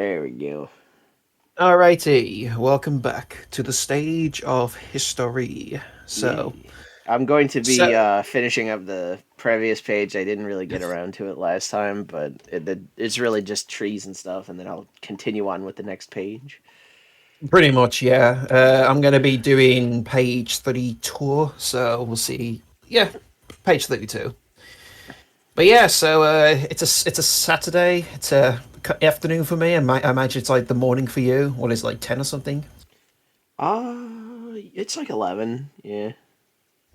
There we go. Alrighty, welcome back to the stage of history. So, Yeah. I'm going to be so finishing up the previous page. I didn't really get around to it last time, but it's really just trees and stuff, and then I'll continue on with the next page. pretty much, yeah. I'm going to be doing page 32, so we'll see. Yeah, page 32. But yeah, so it's a Saturday. It's a afternoon for me. I imagine it's like the morning for you. What is it, like 10 or something? It's like 11. Yeah.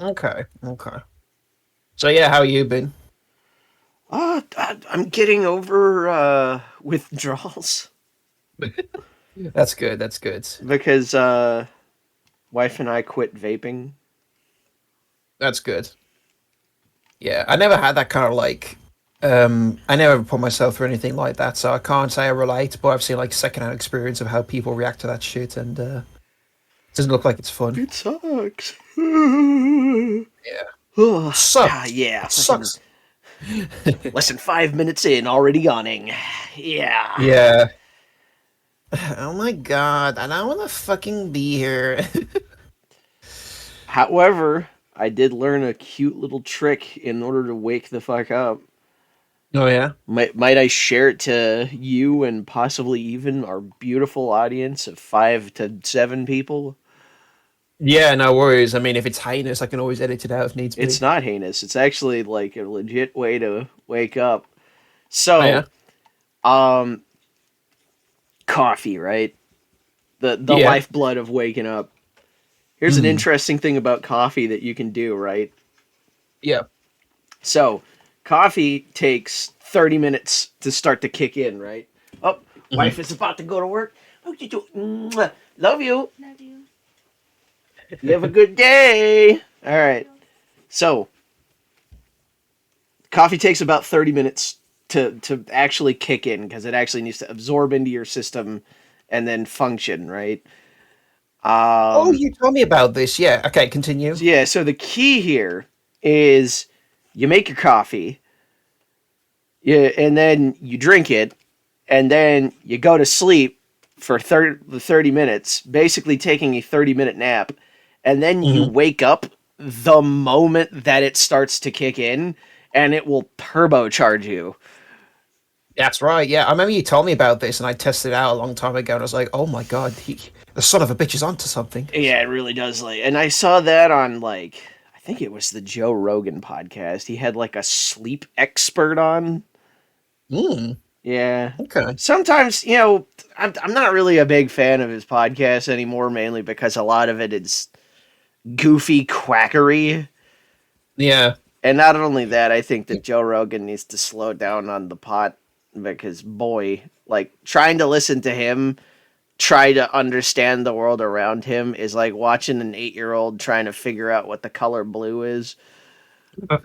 Okay, okay. So yeah, how you been? I'm getting over withdrawals That's good. That's good. because wife and I quit vaping. That's good. Yeah, I never had that kind of like. I never put myself through anything like that, so I can't say I relate. But I've seen like secondhand experience of how people react to that shit, and it doesn't look like it's fun. It sucks. Oh, Yeah, God, sucks. yeah. It Fucking sucks. less than 5 minutes in, already yawning. Yeah. Yeah. Oh my god, I don't want to fucking be here. However, I did learn a cute little trick in order to wake the fuck up. Oh yeah. Might I share it to you and possibly even our beautiful audience of 5 to 7 people? Yeah, no worries. I mean, if it's heinous, I can always edit it out if needs It's be. not heinous. It's actually like a legit way to wake up. Oh So, yeah. um, coffee, right? The Yeah. lifeblood of waking up. Here's an Mm. interesting thing about coffee that you can do, right? Yeah. So, coffee takes 30 minutes to start to kick in, right? Oh, Hmm. wife is about to go to work. Oh, you do. Love you. Love you. You have a good day. All right. So, coffee takes about 30 minutes to actually kick in because it actually needs to absorb into your system and then function, right? Oh, Um, you told me about this. Yeah. Okay, continue. so yeah, so the key here is you make your coffee, yeah, and then you drink it, and then you go to sleep for 30 minutes, basically taking a 30-minute nap, and then you Hmm. wake up the moment that it starts to kick in, and it will turbocharge you. That's right. Yeah, I remember you told me about this, and I tested it out a long time ago, and I was like, "Oh my god, the son of a bitch is onto something." Yeah, it really does. Like, and I saw that on like I think it was the Joe Rogan podcast. He had like a sleep expert on. Mm, Yeah. okay. Sometimes, I'm not really a big fan of his podcast anymore, mainly because a lot of it is goofy quackery. Yeah. And not only that, I think that Joe Rogan needs to slow down on the pot because, boy, like trying to listen to him try to understand the world around him is like watching an 8-year-old trying to figure out what the color blue is.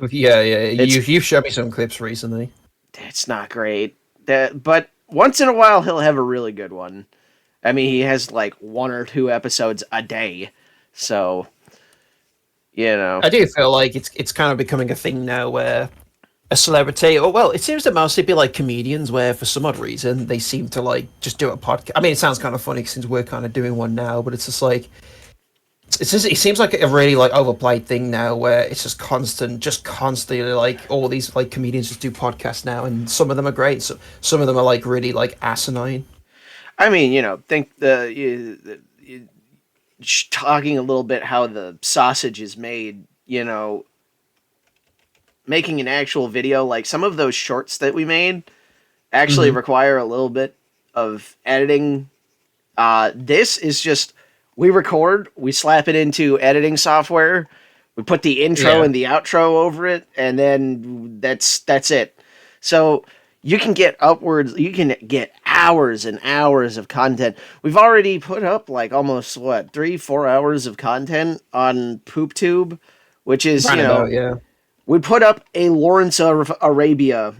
Yeah, yeah. It's You've showed me some clips recently. it's not great. But once in a while he'll have a really good one. I mean, he has like 1 or 2 episodes a day. So, you know. I do feel like it's kind of becoming a thing now where a celebrity, or well, it seems to mostly be like comedians, where for some odd reason they seem to like just do a podcast. I mean, it sounds kind of funny since we're kind of doing one now, but it's just like it seems like a really like overplayed thing now, where it's just constantly like all these like comedians just do podcasts now, and some of them are great, so some of them are like really like asinine. I mean, think talking a little bit how the sausage is made, making an actual video like some of those shorts that we made actually Hmm. require a little bit of editing. This is just we record, we slap it into editing software, we put the intro Yeah. and the outro over it, and then that's it. So you can get hours and hours of content. We've already put up like almost what 3-4 hours of content on PoopTube, which is Round about, yeah. we put up a Lawrence of Arabia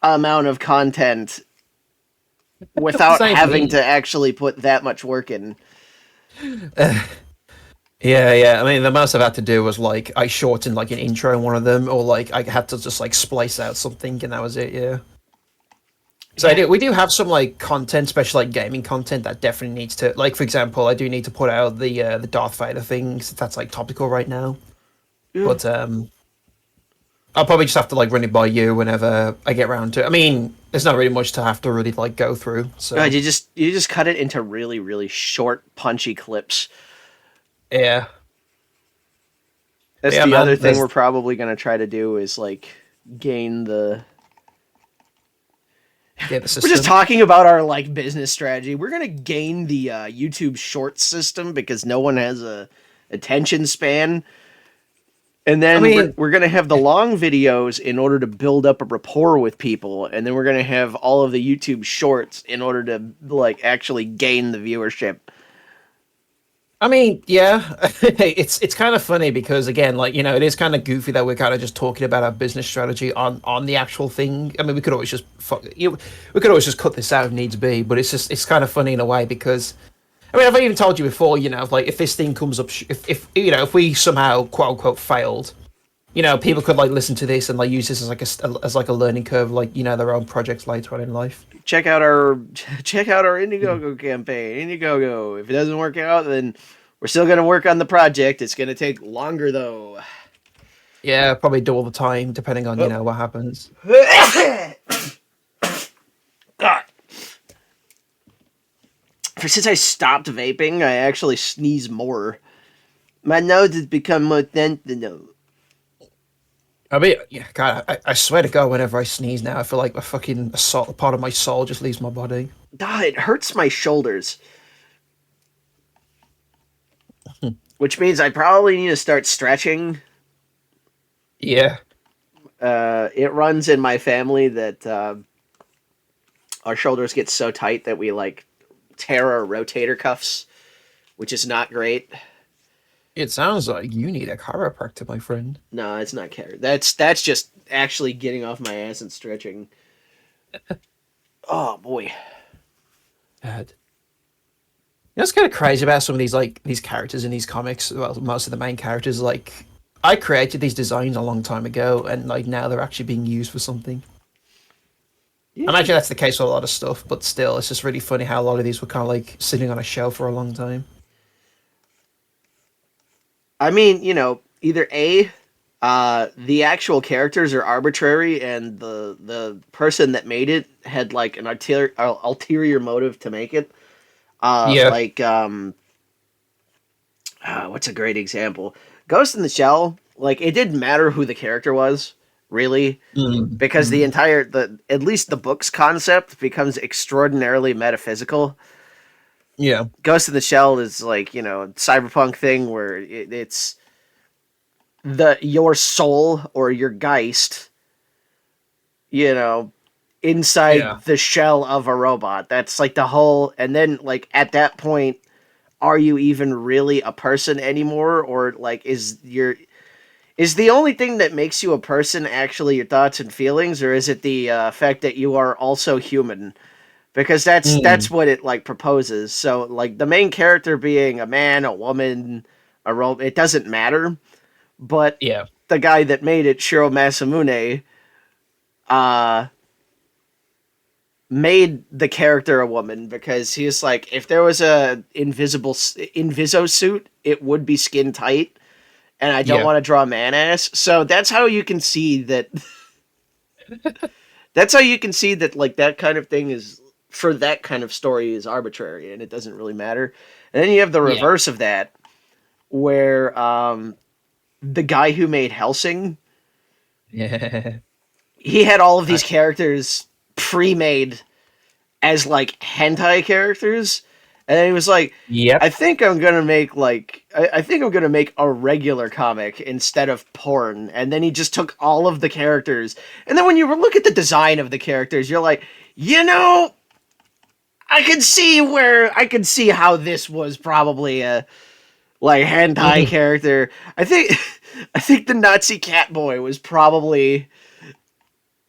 amount of content without Same for having me. to actually put that much work in. Yeah, yeah. I mean, the most I've had to do was like I shortened like an intro in one of them, or like I had to just like splice out something, and that was it. Yeah. So we do have some like content, especially like gaming content, that definitely needs to, like, for example, I do need to put out the Darth Vader thing, since that's like topical right now. Yeah. But I'll probably just have to like run it by you whenever I get around to it. I mean, there's not really much to have to really like go through. God, So you just cut it into really really short punchy clips. yeah, but That's yeah, the other man. thing we're There's probably gonna try to do is like gain the. yeah the We're just system. talking about our like business strategy. We're gonna gain the YouTube Shorts system because no one has a attention span, and I then we're mean, we're gonna have the long videos in order to build up a rapport with people, and then we're gonna have all of the YouTube Shorts in order to like actually gain the viewership. yeah, it's kind of funny because again, like, it is kind of goofy that we're kind of just talking about our business strategy on the actual thing. I mean, we could always just we could always just cut this out if needs be, but it's kind of funny in a way because I mean, I've even told you before, like if this thing comes up, if if we somehow quote unquote failed, people could like listen to this and like use this as like as like a learning curve, like their own projects later on in life. check out our check out our Indiegogo campaign. Indiegogo. If it doesn't work out, then we're still gonna work on the project. It's gonna take longer though. Yeah, probably do all the time, depending on Oh. what happens. God. Since I stopped vaping, I actually sneeze more. My nose has become more sensitive. I mean, yeah, God, I swear to God, whenever I sneeze now, I feel like a part of my soul just leaves my body. Ah, it hurts my shoulders, which means I probably need to start stretching. Yeah, It runs in my family that our shoulders get so tight that we like tear our rotator cuffs, which is not great. it sounds like you need a chiropractor, my friend. No, it's not care. That's just actually getting off my ass and stretching. Oh boy. God. It's kind of crazy about some of these characters in these comics. Well, most of the main characters, like, I created these designs a long time ago, and like now they're actually being used for something. I Yeah. imagine that's the case with a lot of stuff, but still, it's just really funny how a lot of these were kind of like sitting on a shelf for a long time. I mean, either A, the actual characters are arbitrary, and the person that made it had like an ulterior motive to make it. Yeah. Like what's a great example? Ghost in the Shell. Like it didn't matter who the character was, really, because the Mm. entire the at least the book's concept becomes extraordinarily metaphysical. Yeah. Ghost in the Shell is like cyberpunk thing where it's the your soul or your geist, you know, inside Yeah. the shell of a robot. That's like the whole. And then like at that point, are you even really a person anymore, or like is the only thing that makes you a person actually your thoughts and feelings, or is it the fact that you are also human? Because that's Mm. what it like proposes. So like the main character being a man, a woman, a robot, it doesn't matter. But Yeah. the guy that made it, Shiro Masamune, uh, made the character a woman because he's like, if there was a inviso suit, it would be skin tight, and I don't Yeah. want to draw man ass. So that's how you can see that. That's how you can see that like that kind of thing is for that kind of story is arbitrary and it doesn't really matter. And then you have the Yeah. reverse of that, where the guy who made Helsing, Yeah. he had all of I, these characters pre-made as like hentai characters, and then he was like, yep. I think I'm gonna make a regular comic instead of porn. And then he just took all of the characters, and then when you look at the design of the characters, you're like, you know, I could see how this was probably a like hentai Mhm. character. I think I think the Nazi cat boy was probably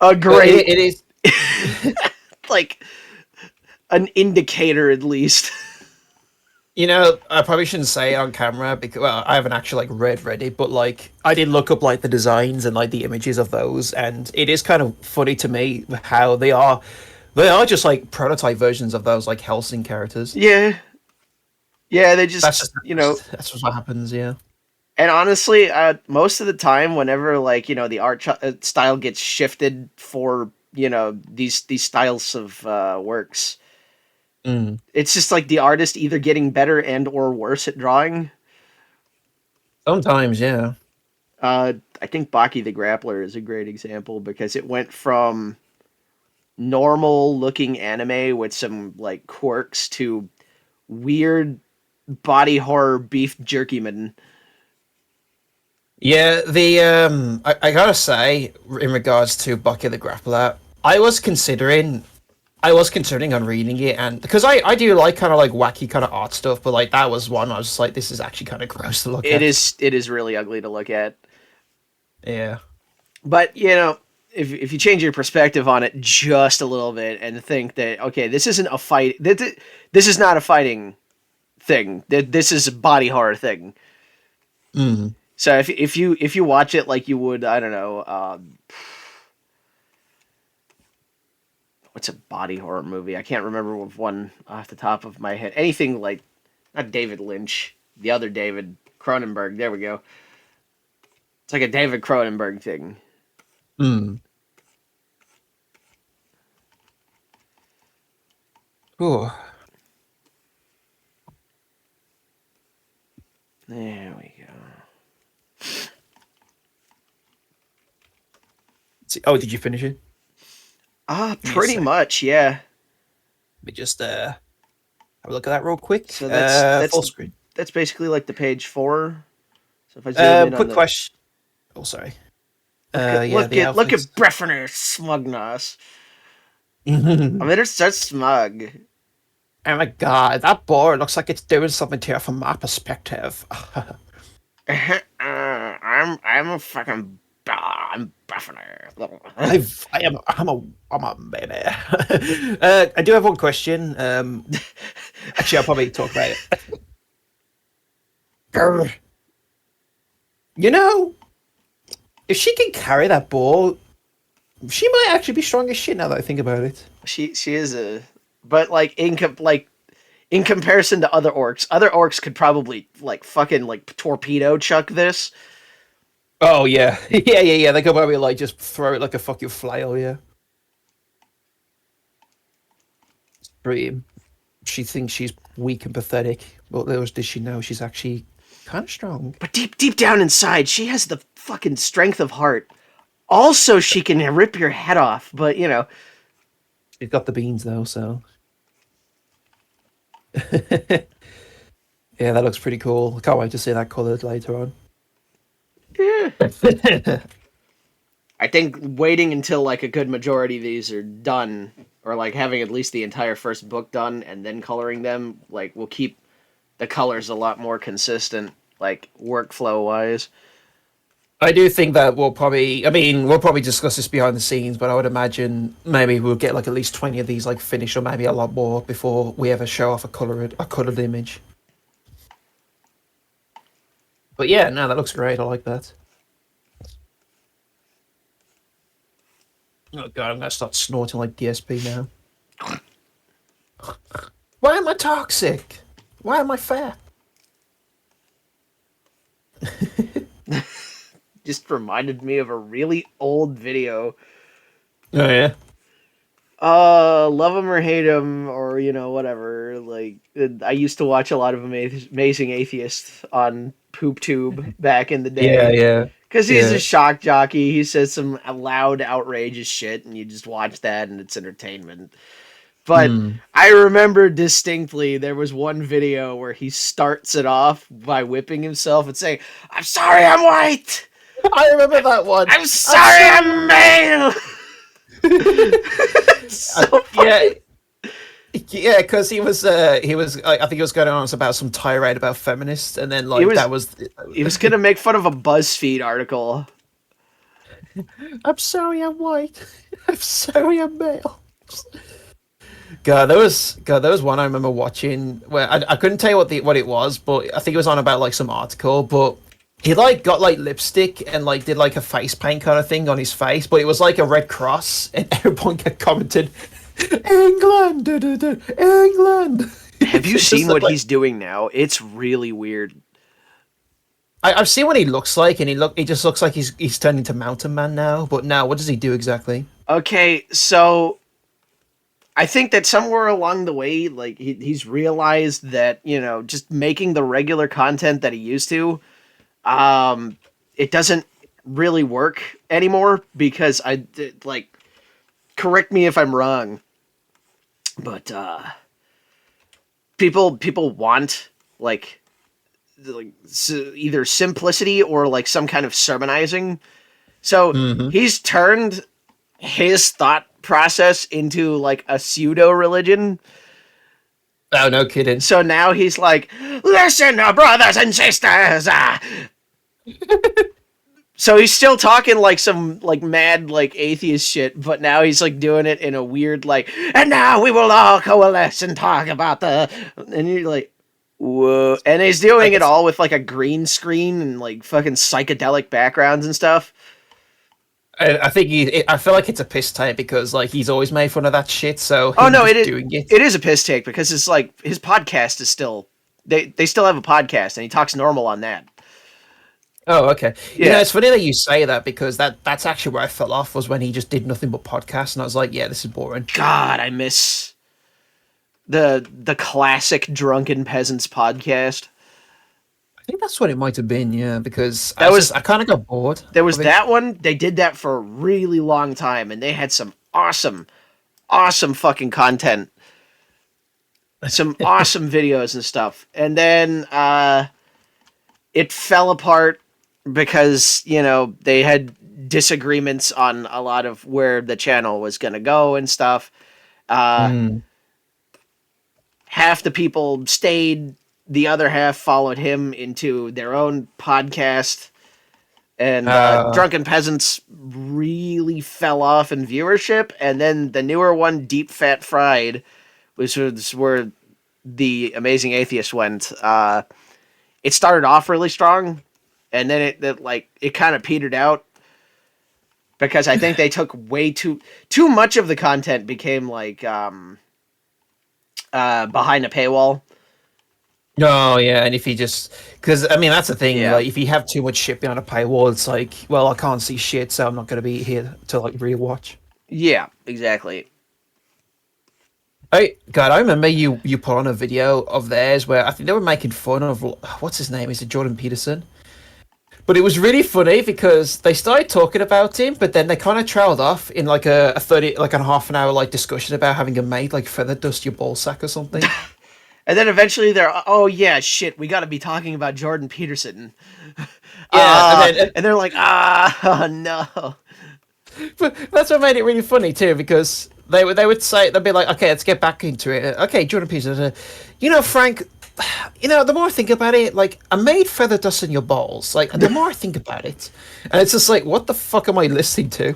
a Well, great it is. like an indicator at least. I probably shouldn't say it on camera because, well, I haven't actually like read Reddit, but like I did look up like the designs and like the images of those, and it is kind of funny to me how they are They are just like prototype versions of those like Helsing characters. Yeah, yeah. They That's just just that's just what happens. Yeah. and honestly, most of the time, whenever like the style gets shifted for these styles of works, Mm. it's just like the artist either getting better and or worse at drawing. Sometimes, yeah. I think Baki the Grappler is a great example because it went from normal looking anime with some like quirks to weird body horror beef jerkyman. Yeah, I gotta say, in regards to Bucky the Grappler, I was considering on reading it, and because I do like kind of like wacky kind of art stuff, but like that was one I was just like, this is actually kind of gross to look at. It is really ugly to look at. Yeah. But if you change your perspective on it just a little bit and think that okay, this isn't a fight. This is not a fighting thing. This is a body horror thing. Mm. So if you watch it like you would, I don't know, what's a body horror movie? I can't remember one off the top of my head. Anything like not David Lynch, the other David Cronenberg. There we go. It's like a David Cronenberg thing. Mm. Oh. There we go. Oh, did you finish it? Give me a Pretty sec. much, yeah. Let me just have a look at that real quick. So Full screen. that's basically like the page 4. So if I zoom in on Quick the question. Oh, sorry. Yeah, the look at outfits. Breffner Smugness. I Oh mean, it's so smug. my god, that board looks like it's doing something to you from my perspective. I'm a fucking I'm Breffner. I'm a baby. I do have one question. Actually, I'll probably talk about it. Grr. You know, if she can carry that ball, she might actually be strong as shit. Now that I think about it. She is a but like in comparison to other orcs could probably like fucking like torpedo chuck this. Oh yeah, yeah. They could probably like just throw it like a fucking flail. Yeah. Pretty. She thinks she's weak and pathetic, but little does she know she's actually kind of strong. But deep down inside, she has the fucking strength of heart. Also, she can rip your head off, but She's got the beans though, so yeah, that looks pretty cool. I can't wait to see that colored later on. yeah. I think waiting until like a good majority of these are done, or like having at least the entire first book done and then coloring them, like will keep the colors a lot more consistent, like workflow wise. I do think that we'll probably discuss this behind the scenes, but I would imagine maybe we'll get like at least 20 of these like finished, or maybe a lot more before we ever show off a colored image. But yeah, no, that looks great. I like that. Oh god, I'm gonna start snorting like DSP now. Why am I toxic? Why am I fat? Just reminded me of a really old video. Oh yeah. Love him or hate him or whatever. Like I used to watch a lot of Amazing Atheists on PoopTube back in the Yeah, day. yeah, Because he's a yeah. shock jockey. He says some loud, outrageous shit, and you just watch that, and it's entertainment. But Hmm. I remember distinctly there was one video where he starts it off by whipping himself and saying, "I'm sorry, I'm white. I remember that one. I'm I'm sorry, sorry. I'm male." So Yeah, funny. yeah, because he was I think he was going on about some tirade about feminists, and then He like was that was. he was gonna make fun of a BuzzFeed article. I'm sorry, I'm white. I'm sorry, I'm male. God, there was one I remember watching where I couldn't tell you what it was, but I think it was on about like some article, but he like got like lipstick and like did like a face paint kind of thing on his face, but it was like a red cross, and everyone kept commented, England, England. Have you Just seen what like he's doing now? It's really weird. I've seen what he looks like, and he just looks like he's turned into Mountain Man now. But now, what does he do exactly? Okay, so I think that somewhere along the way, like he's realized that just making the regular content that he used to, um, it doesn't really work anymore because like correct me if I'm wrong, but people want like either simplicity or like some kind of sermonizing. So Hmm. he's turned his thought process into like a pseudo religion. Oh, no kidding. So now he's like, listen, brothers and sisters. So he's still talking like some like mad like atheist shit, but now he's like doing it in a weird like, and now we will all coalesce and talk about and you're like, whoa, and he's doing Like it it's all with like a green screen and like fucking psychedelic backgrounds and stuff. I think I feel like it's a piss take because like he's always made fun of that shit. So Oh him no, just doing it. it is a piss take because it's like his podcast is still they still have a podcast and he talks normal on that. Oh, okay. Yeah. It's funny that you say that because that's actually where I fell off was when he just did nothing but podcasts, and I was like, yeah, this is boring. God, I miss the classic Drunken Peasants podcast. I think that's what it might have been, yeah, because That was I kind of got bored there was of it. that one. They did that for a really long time, and they had some awesome fucking content, some awesome videos and stuff. And then it fell apart because they had disagreements on a lot of where the channel was gonna go and stuff. Uh, Mm. Half the people stayed, the other half followed him into their own podcast, and Uh, Drunken Peasants really fell off in viewership. And then the newer one, Deep Fat Fried, which was where the Amazing Atheist went. It started off really strong, and then it kind of petered out because I think they took way too much of the content became like behind a paywall. no, yeah, and if you just because I mean that's the thing, Yeah. like if you have too much shit behind a paywall, it's like, well, I can't see shit, so I'm not going to be here to like rewatch. Yeah, exactly. I remember you put on a video of theirs where I think they were making fun of what's his name? Is it Jordan Peterson? But it was really funny because they started talking about him, but then they kind of trailed off in like a 30, like a half an hour like discussion about having a mate like feather dust your ball sack or something. And then eventually they're, oh yeah, shit, we got to be talking about Jordan Peterson. Yeah, and then And they're like, no. but that's what made it really funny too because they would say they'd be like, okay, let's get back into it. Okay, Jordan Peterson, Frank. The more I think about it, like I made feather dust in your balls. Like the more I think about it, and it's just like, what the fuck am I listening to?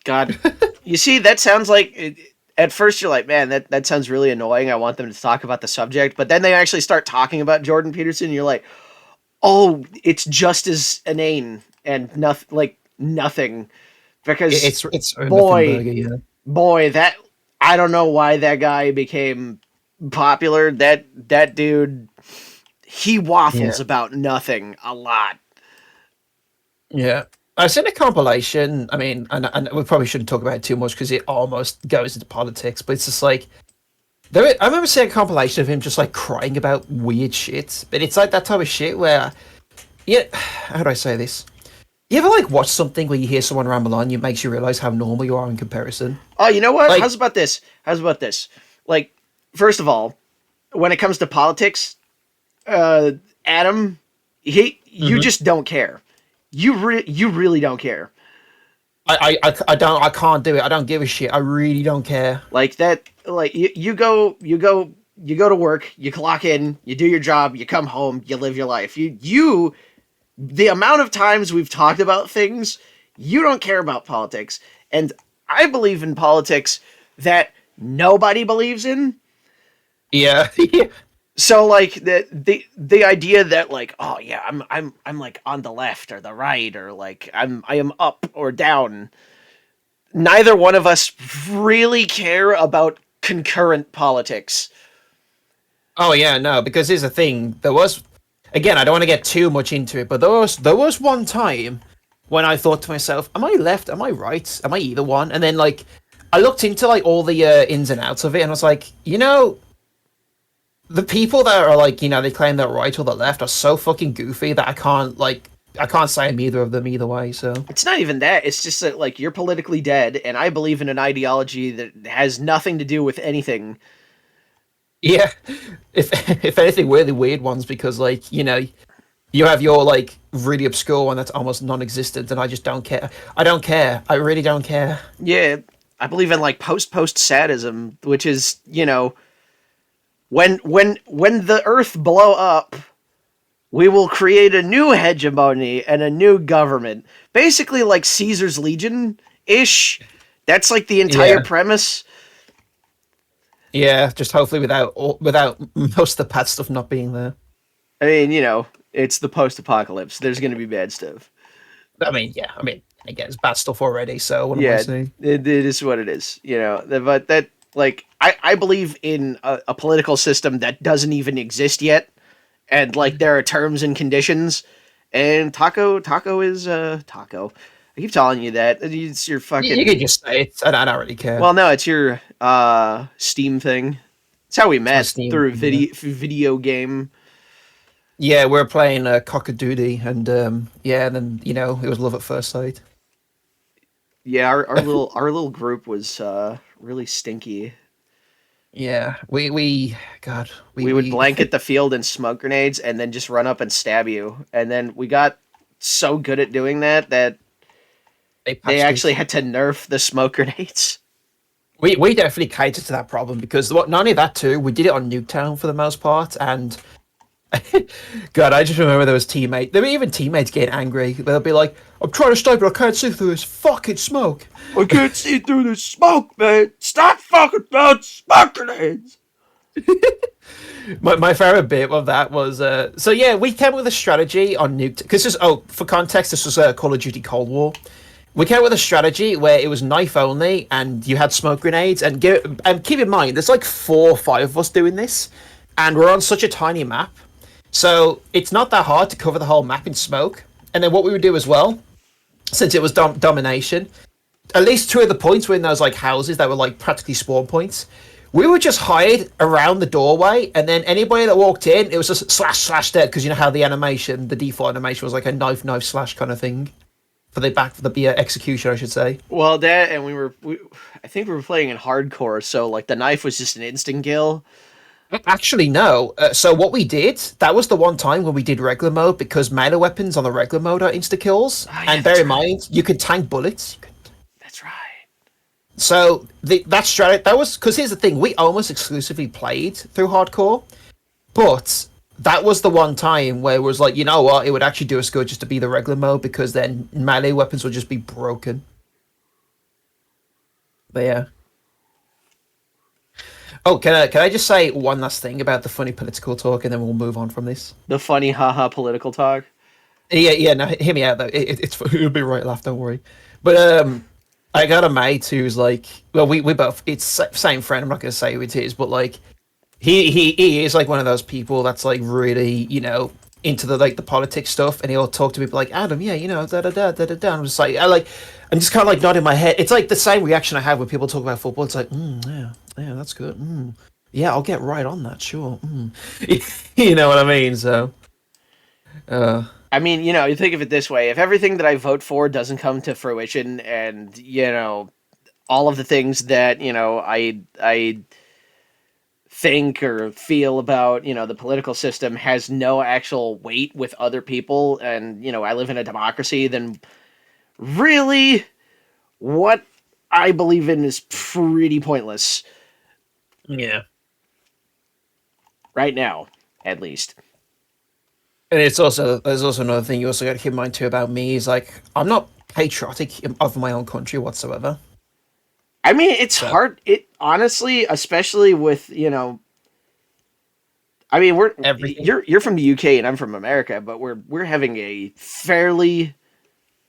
God, you see, that sounds like. At first, you're like, man, that sounds really annoying. I want them to talk about the subject, but then they actually start talking about Jordan Peterson. And you're like, oh, it's just as inane and nothing because It's a nothing boy, burger, yeah. boy, that I don't know why that guy became popular. That dude, he Yeah. waffles about nothing a lot. Yeah. I've seen a compilation. I mean, and we probably shouldn't talk about it too much because it almost goes into politics, but it's just like I remember seeing a compilation of him just like crying about weird shit. But it's like that type of shit where, yeah, how do I say this? You ever like watch something where you hear someone ramble on, it makes you realize how normal you are in comparison? Oh, you know what? Like, How's about this? How's about this? Like, first of all, when it comes to politics, uh, Adam, you mhm. just don't care. You really don't care. I can't do it. I don't give a shit. I really don't care. Like that. Like you go to work. You clock in. You do your job. You come home. You live your life. The amount of times we've talked about things, you don't care about politics, and I believe in politics that nobody believes in. Yeah, yeah, So like the idea that like, oh yeah, I'm like on the left or the right or like I am up or down. neither one of us really care about concurrent politics. Oh yeah, no, because here's the thing. There was, again, I don't want to get too much into it, but there was one time when I thought to myself, "Am I left? Am I right? Am I either one?" And then like I looked into like all the ins and outs of it, and I was like, the people that are like, they claim they're right or the left are so fucking goofy that I can't say I'm either of them either way. So It's not even that. It's just that like you're politically dead, and I believe in an ideology that has nothing to do with anything. yeah, if if anything, we're the weird ones because like you have your like really obscure one that's almost non-existent, and I just don't care. I don't care. I really don't care. Yeah, I believe in like post sadism, which is when the Earth blow up, we will create a new hegemony and a new government. Basically, like Caesar's Legion ish. That's like the entire Yeah, premise. yeah. Just hopefully without most of the bad stuff not being there. I mean, it's the post apocalypse. There's going to be bad stuff. I mean, yeah. I mean, again, it's bad stuff already. So what am I Yeah, saying? it is what it is. But that like I believe in a political system that doesn't even exist yet, and like there are terms and conditions, and taco is taco. I keep telling you that it's your You fucking. can just say it. I don't really care. Well, no, it's your Steam thing. It's how we It's my met Steam. through Yeah, video game. yeah. We're playing Cock a Doodle, and yeah, and then it was love at first sight. Yeah, our little group was really stinky. Yeah, we God, We would blanket the field in smoke grenades and then just run up and stab you. And then we got so good at doing that they they patched actually it. had to nerf the smoke grenades. We definitely catered to that problem because not only that too, we did it on Nuketown for the most part, and God, I just remember there were even teammates getting angry. They'll be like, "I'm trying to stay, but I can't see through this fucking smoke." I can't see through the smoke, man. Stop fucking throwing smoke grenades. My favorite bit of that was so yeah, we came up with a strategy on Nuke because for context, this was Call of Duty Cold War. We came up with a strategy where it was knife only, and you had smoke grenades. And keep in mind, there's like 4 or 5 of us doing this, and we're on such a tiny map, so it's not that hard to cover the whole map in smoke. And then what we would do as well, since it was domination, at least 2 of the points were in those like houses that were like practically spawn points. We would just hide around the doorway, and then anybody that walked in, it was just slash slash dead because you know how the default animation was like a knife slash kind of thing for the execution, I should say. Well, that and I think we were playing in hardcore, so like the knife was just an instant kill. Actually, no. So what we did, that was the one time when we did regular mode because melee weapons on the regular mode are insta kills. Oh yeah, And bear that's in right. mind, you could tank bullets. That's right. So that strategy, that was because here's the thing: we almost exclusively played through hardcore, but that was the one time where it was like, you know what, it would actually do us good just to be the regular mode because then melee weapons would just be broken. But yeah. Oh, can I just say one last thing about the funny political talk, and then we'll move on from this. The funny haha political talk. Yeah, yeah. No, hear me out though. It'll be right laugh. Don't worry. But I got a mate who's like, well, we both. It's same friend. I'm not gonna say who it is, but like, he is like one of those people that's like really into the politics stuff, and he'll talk to people like Adam. Yeah, da da da da da da. I'm just like I'm just kind of like nodding my head. It's like the same reaction I have when people talk about football. It's like, yeah, yeah, that's good. Yeah, I'll get right on that. Sure. You know what I mean? So. I mean, you think of it this way: if everything that I vote for doesn't come to fruition, and all of the things that I think or feel about the political system has no actual weight with other people, and I live in a democracy, then really, what I believe in is pretty pointless Yeah. right now, at least. And there's also another thing you also got to keep in mind too about me is like I'm not patriotic of my own country whatsoever. I mean, it's So hard. It honestly, especially with I mean, everything. you're from the UK and I'm from America, but we're having a fairly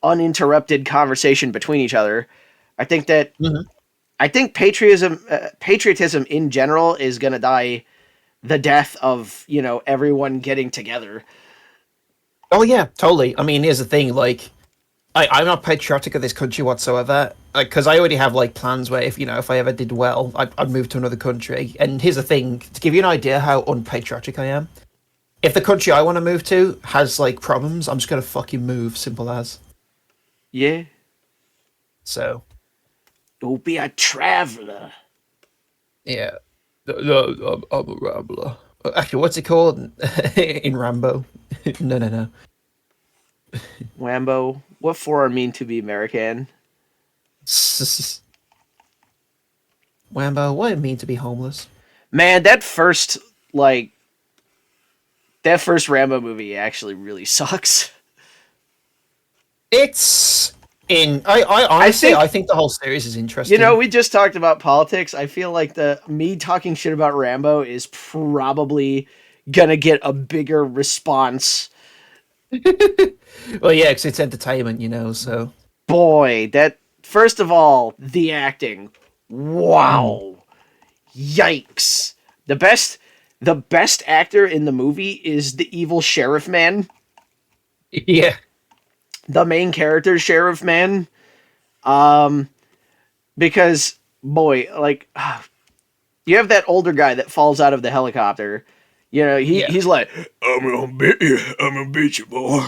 uninterrupted conversation between each other. I think that Mhm. I think patriotism in general is gonna die the death of everyone getting together. Oh yeah, totally. I mean, here's the thing: like, I'm not patriotic of this country whatsoever. Because I already have like plans where if I ever did well, I'd move to another country. And here's the thing: to give you an idea how unpatriotic I am, if the country I want to move to has like problems, I'm just gonna fucking move. Simple as. Yeah, So don't be a traveler. yeah, no, I'm a rambler. Actually, what's it called in Rambo? No, no, no. Wambo, what for mean to be American? Wambo, what it mean to be homeless? Man, like that first Rambo movie actually really sucks. It's in. I I honestly, I think think the whole series is interesting. we just talked about politics. I feel like the me talking shit about Rambo is probably gonna get a bigger response. Well, yeah, because it's entertainment, So Boy, that first of all, the acting. mm. Wow. Yikes. The best the best actor in the movie is the evil sheriff man, Yeah, the main character sheriff man. Um because boy, like you have that older guy that falls out of the helicopter. yeah. He's like, I'm gonna beat you, boy.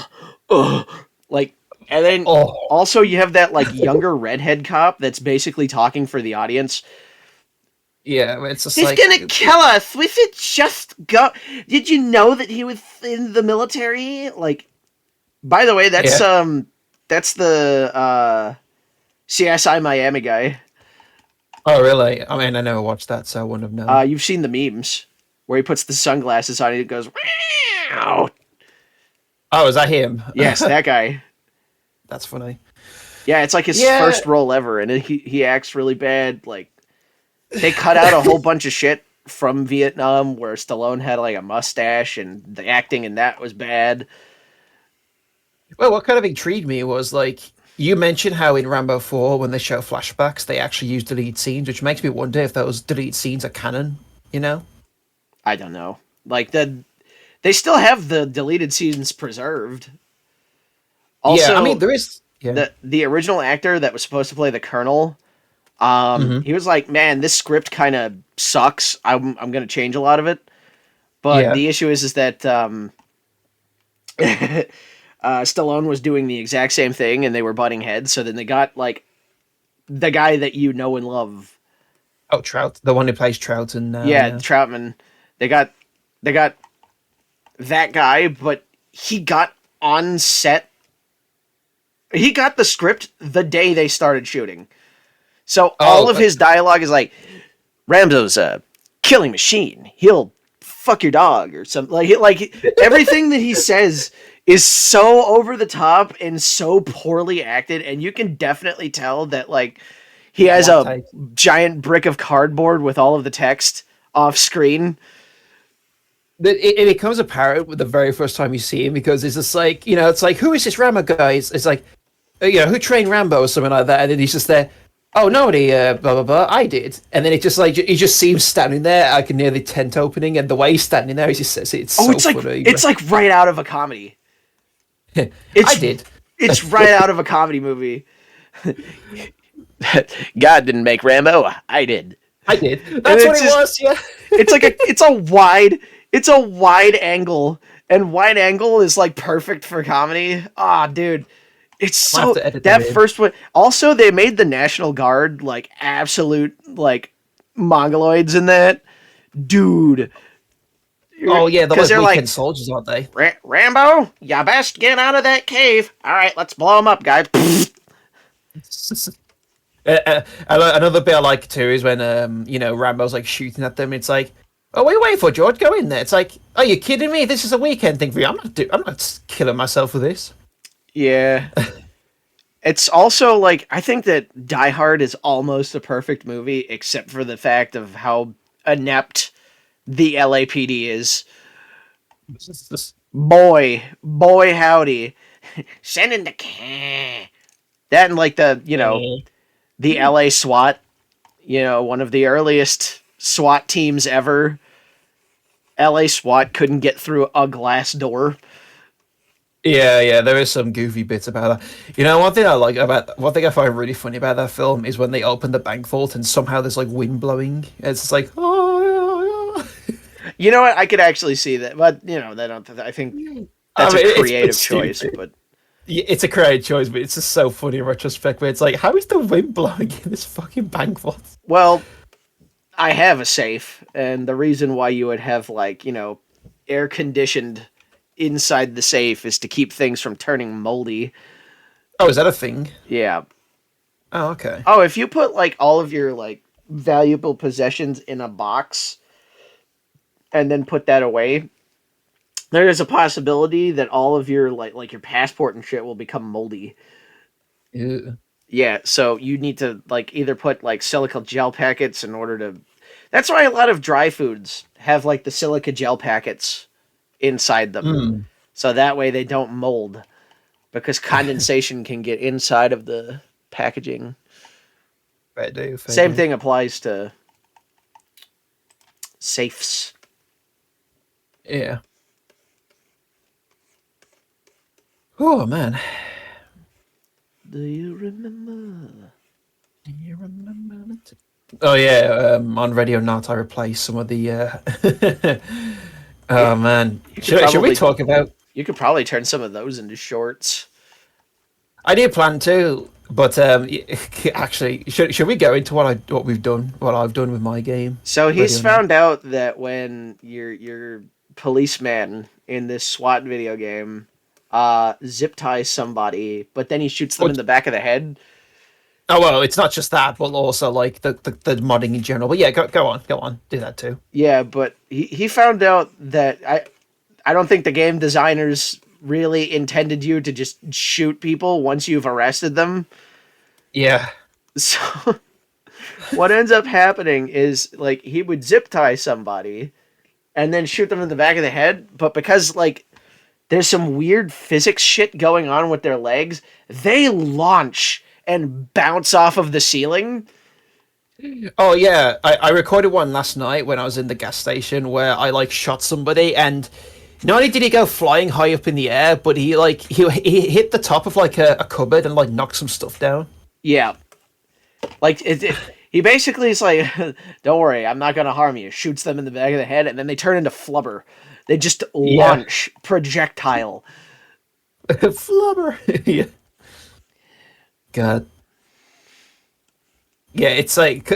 Ugh. Like, and then Oh, also you have that like younger redhead cop that's basically talking for the audience. yeah. It's just He's like, gonna kill us. We should just go. Did you know that he was in the military? Like, by the way, yeah. that's the CSI Miami guy. Oh, really? I mean, I never watched that, so I wouldn't have known. You've seen the memes where he puts the sunglasses on and it goes, wow. Oh, is that him? Yes, that guy. That's funny. Yeah, it's like his Yeah. first role ever, and he acts really bad. Like they cut out a whole bunch of shit from Vietnam where Stallone had like a mustache, and the acting in that was bad. Well, what kind of intrigued me was like you mentioned how in Rambo 4, when they show flashbacks, they actually use deleted scenes, which makes me wonder if those deleted scenes are canon. You know? I don't know. Like they still have the deleted scenes preserved. Yeah. I mean, Also, there is. Yeah. the original actor that was supposed to play the colonel, Hmm. he was like, "Man, this script kind of sucks. I'm gonna change a lot of it." But Yeah. the issue is that Stallone was doing the exact same thing, and they were butting heads. So then they got like the guy that you know and love. Oh, Trout, the one who plays Troughton now. Yeah, Yeah. Troutman. They got that guy, but he got on set. He got the script the day they started shooting. So all Oh, of his dialogue is like, Rambo's a killing machine. He'll fuck your dog or something. Like everything that he says is so over the top and so poorly acted, and you can definitely tell that like he has one a take. giant brick of cardboard with all of the text off screen. It becomes apparent with the very first time you see him because it's just like it's like who is this Rambo guy? It's like who trained Rambo or something like that, and then he's just there. Oh, nobody, blah blah blah. I did, and then it just like he just seems standing there, like near the tent opening, and the way he's standing there, he just says it's Oh, so funny. it's like right out of a comedy. I It's did. it's right out of a comedy movie. God didn't make Rambo. I did. I did. And That's what it was. Yeah. it's a wide angle, and wide angle is like perfect for comedy. Ah, dude, it's I have so to edit that that in. first one. Also, they made the National Guard like absolute like mongoloids in that, dude. Oh yeah, they're Because like they're weekend like, soldiers, aren't they? Rambo, you best get out of that cave. All right, let's blow him up, guys. Another bit I like too is when Rambo's like shooting at them. It's like, oh, what are you waiting for, George? Go in there. It's like, are you kidding me? This is a weekend thing for you. I'm not killing myself with this. Yeah. It's also like I think that Die Hard is almost a perfect movie, except for the fact of how inept the LAPD is. Boy, howdy, send in the can. That and like the LA SWAT, one of the earliest SWAT teams ever. LA SWAT couldn't get through a glass door. Yeah, yeah, there is some goofy bits about that. One thing I find really funny about that film is when they open the bank vault and somehow there's like wind blowing. It's just like, oh, You know what? I could actually see that, but they don't. I think yeah. I that's a mean, creative it's choice. stupid. But Yeah, it's a creative choice, but it's just so funny in retrospect. Where it's like, how is the wind blowing in this fucking bank vault? well, I have a safe, and the reason why you would have air conditioned inside the safe is to keep things from turning moldy. Oh, is that a thing? Yeah. Oh, okay. Oh, if you put all of your valuable possessions in a box and then put that away, there is a possibility that all of your your passport and shit will become moldy. Yeah. Yeah, so you need to either put silica gel packets in order to. That's why a lot of dry foods have the silica gel packets inside them, Mm, so that way they don't mold because condensation can get inside of the packaging. fair do, fair Same do. thing applies to safes. Yeah. Oh man. Do you remember? Do you remember it? Oh yeah. On Radio Not, I replaced some of the. You, Oh man. you could Should we probably talk about? you could probably turn some of those into shorts. I did plan to, but actually, should we go into what we've done, what I've done with my game, So Ready he's or Not? found out that when your policeman in this SWAT video game zip ties somebody, but then he shoots them Oh, in the back of the head. oh well, it's not just that, but also like the modding in general. But yeah, go on, do that too. Yeah, but he found out that I don't think the game designers really intended you to just shoot people once you've arrested them. Yeah. So what ends up happening is he would zip tie somebody and then shoot them in the back of the head, but because there's some weird physics shit going on with their legs, they launch and bounce off of the ceiling. Oh yeah, I recorded one last night when I was in the gas station where I like shot somebody, and not only did he go flying high up in the air, but he hit the top of like a cupboard and like knocked some stuff down. Yeah, he basically is like, "Don't worry, I'm not gonna harm you." Shoots them in the back of the head, and then they turn into flubber. They just Yeah. launch projectile. Flubber. Yeah. God. Yeah, it's like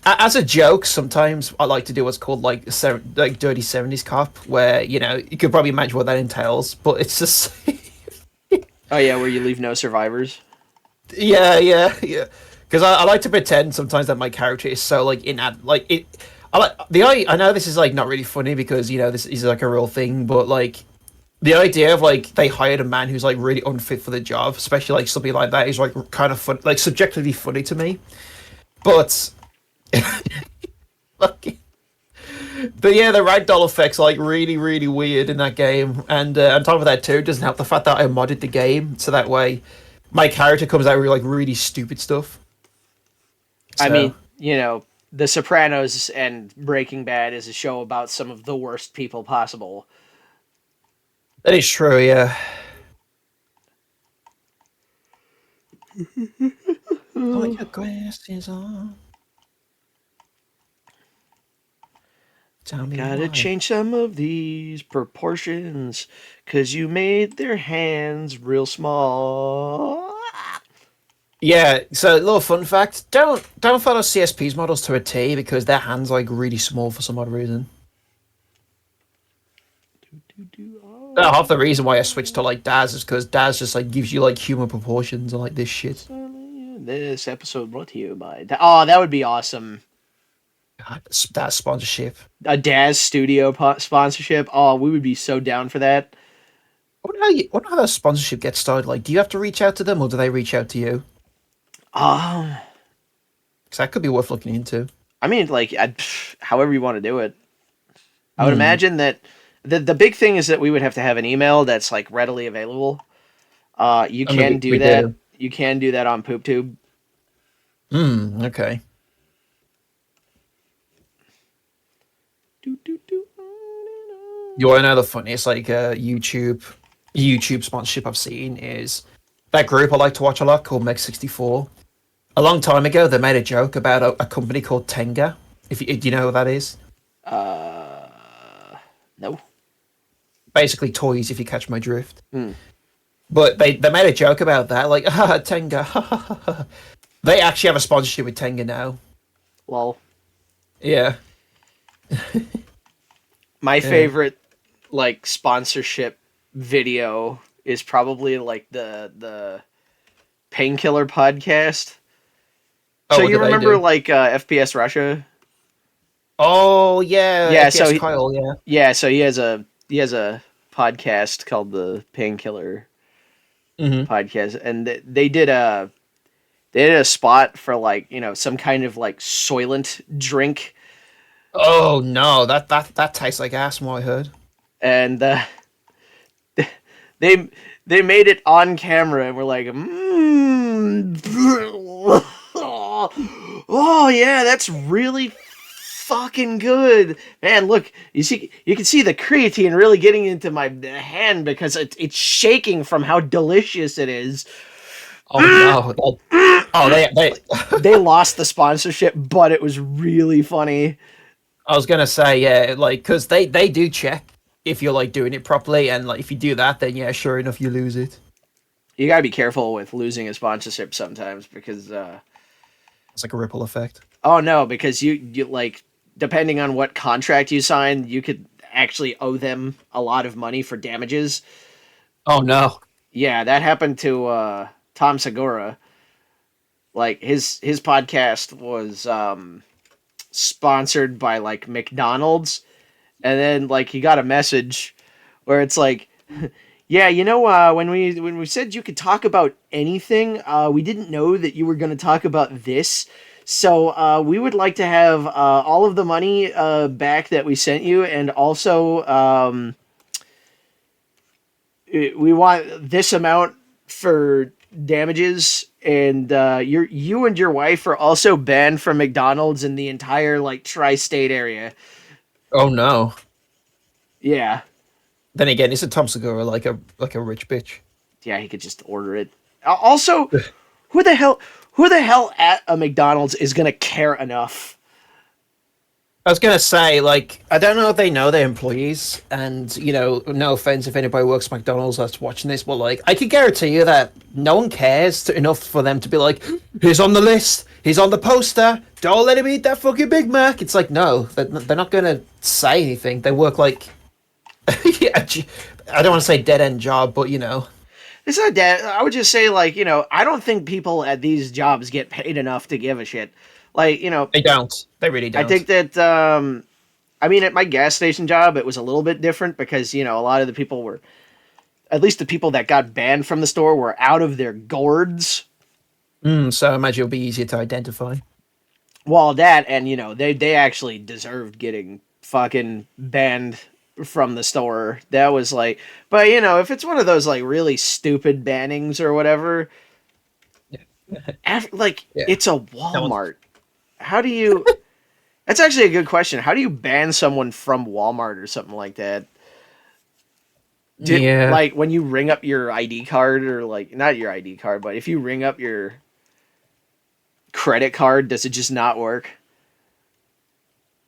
as a joke. Sometimes I like to do what's called like dirty '70s cop, where you could probably imagine what that entails, but it's just Oh yeah, where you leave no survivors. yeah, yeah, yeah. Because I like to pretend sometimes that my character is so like like it. I know this is like not really funny because this is like a real thing, but like the idea of like they hired a man who's like really unfit for the job, especially like something like that, is like kind of fun, like subjectively funny to me. But like, but yeah, the ragdoll effects are like really, really weird in that game, and on top of that too, it doesn't help the fact that I modded the game so that way my character comes out with like really stupid stuff. I So mean, The Sopranos and Breaking Bad is a show about some of the worst people possible. that is true. Yeah. Put your glasses on. Tell me Gotta why. change some of these proportions, 'cause you made their hands real small. Yeah, so a little fun fact: don't follow CSP's models to a T because their hands are like really small for some odd reason. Half the reason why I switched to like Daz is because Daz just like gives you like human proportions and like this shit. This episode brought to you by. Oh, that would be awesome. God, that sponsorship. A Daz Studio sponsorship. Oh, we would be so down for that. Wonder how that sponsorship gets started. Like, do you have to reach out to them or do they reach out to you? Um, Because that could be worth looking into. I mean, however you want to do it. I would Hmm. imagine that the big thing is that we would have to have an email that's readily available. You I mean, can do we that. do. You can do that on PoopTube. Okay. Do, do, do. You want to know the funniest like YouTube sponsorship I've seen is that group I like to watch a lot called Meg64. A long time ago, they made a joke about a company called Tenga. If you, do you know what that is? No. Basically, toys. If you catch my drift. Hmm. But they made a joke about that, like Tenga. They actually have a sponsorship with Tenga now. Well, Yeah, my yeah. favorite like sponsorship video is probably like the Painkiller podcast. Oh, So what you do they remember do? like FPS Russia? Oh, yeah, Yeah, FPS Kyle. Yeah. so he has a podcast called the Painkiller Hmm. podcast, and they did a spot for like some kind of like soylent drink, Oh no, that tastes like ass. From what I heard. and they they made it on camera, and we're like, oh yeah, that's really fucking good, man. Look, you can see the creatine really getting into my hand because it's shaking from how delicious it is. Oh no. Oh, they. They lost the sponsorship, but it was really funny. I was gonna say, yeah, like because they do check if you're like doing it properly, and like if you do that, then yeah, sure enough, you lose it. You gotta be careful with losing a sponsorship sometimes because It's like a ripple effect. oh no, because you like depending on what contract you sign, you could actually owe them a lot of money for damages. Oh no. Yeah, that happened to Tom Segura. Like his podcast was sponsored by like McDonald's, and then like he got a message where it's like, yeah, when we said you could talk about anything, we didn't know that you were going to talk about this. So we would like to have all of the money back that we sent you, and also we want this amount for damages. And you and your wife are also banned from McDonald's in the entire like tri-state area. Oh no. Yeah, Then again, isn't Tom Segura like a rich bitch? yeah, he could just order it. Also, who the hell who the hell at a McDonald's is gonna care enough? I was gonna say, like, I don't know if they know their employees, and no offense if anybody works at McDonald's that's watching this, but like, I can guarantee you that no one cares enough for them to be like, he's on the list, he's on the poster, don't let him eat that fucking Big Mac. It's like, no, they're not gonna say anything. They work like, yeah, I don't want to say dead end job, but It's not that. I would just say like I don't think people at these jobs get paid enough to give a shit. Like they don't. They really I don't. think that I mean at my gas station job it was a little bit different because a lot of the people were at least the people that got banned from the store were out of their gourds. So I imagine it'll be easier to identify. Well, that and they actually deserved getting fucking banned from the store. That was like, but if it's one of those like really stupid bannings or whatever, like Yeah. it's a No one's. Walmart. How do you? That's actually a good question. How do you ban someone from Walmart or something like that? Yeah. Like when you ring up your ID card or like not your ID card, but if you ring up your credit card, does it just not work?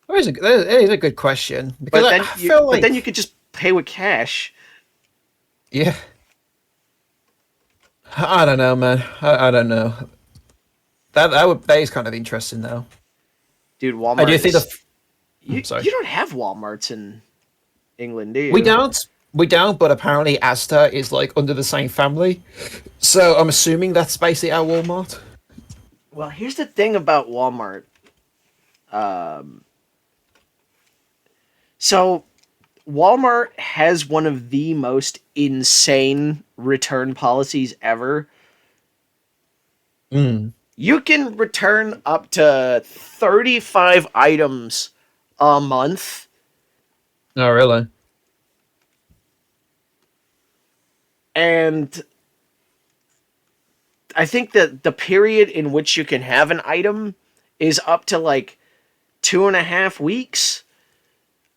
That is a good question because But I then you, feel but then you like, could just pay with cash. yeah, I don't know, man. I don't know. That is kind of interesting though. Dude, I do Walmart think the. is Sorry, you don't have Walmarts in England, do we you? don't. We don't, but apparently Asda is like under the same family, so I'm assuming that's basically our Walmart. Well, here's the thing about Walmart. Um, so Walmart has one of the most insane return policies ever. Mm. You can return up to 35 items a month, Oh, really? and I think that the period in which you can have an item is up to like 2.5 weeks,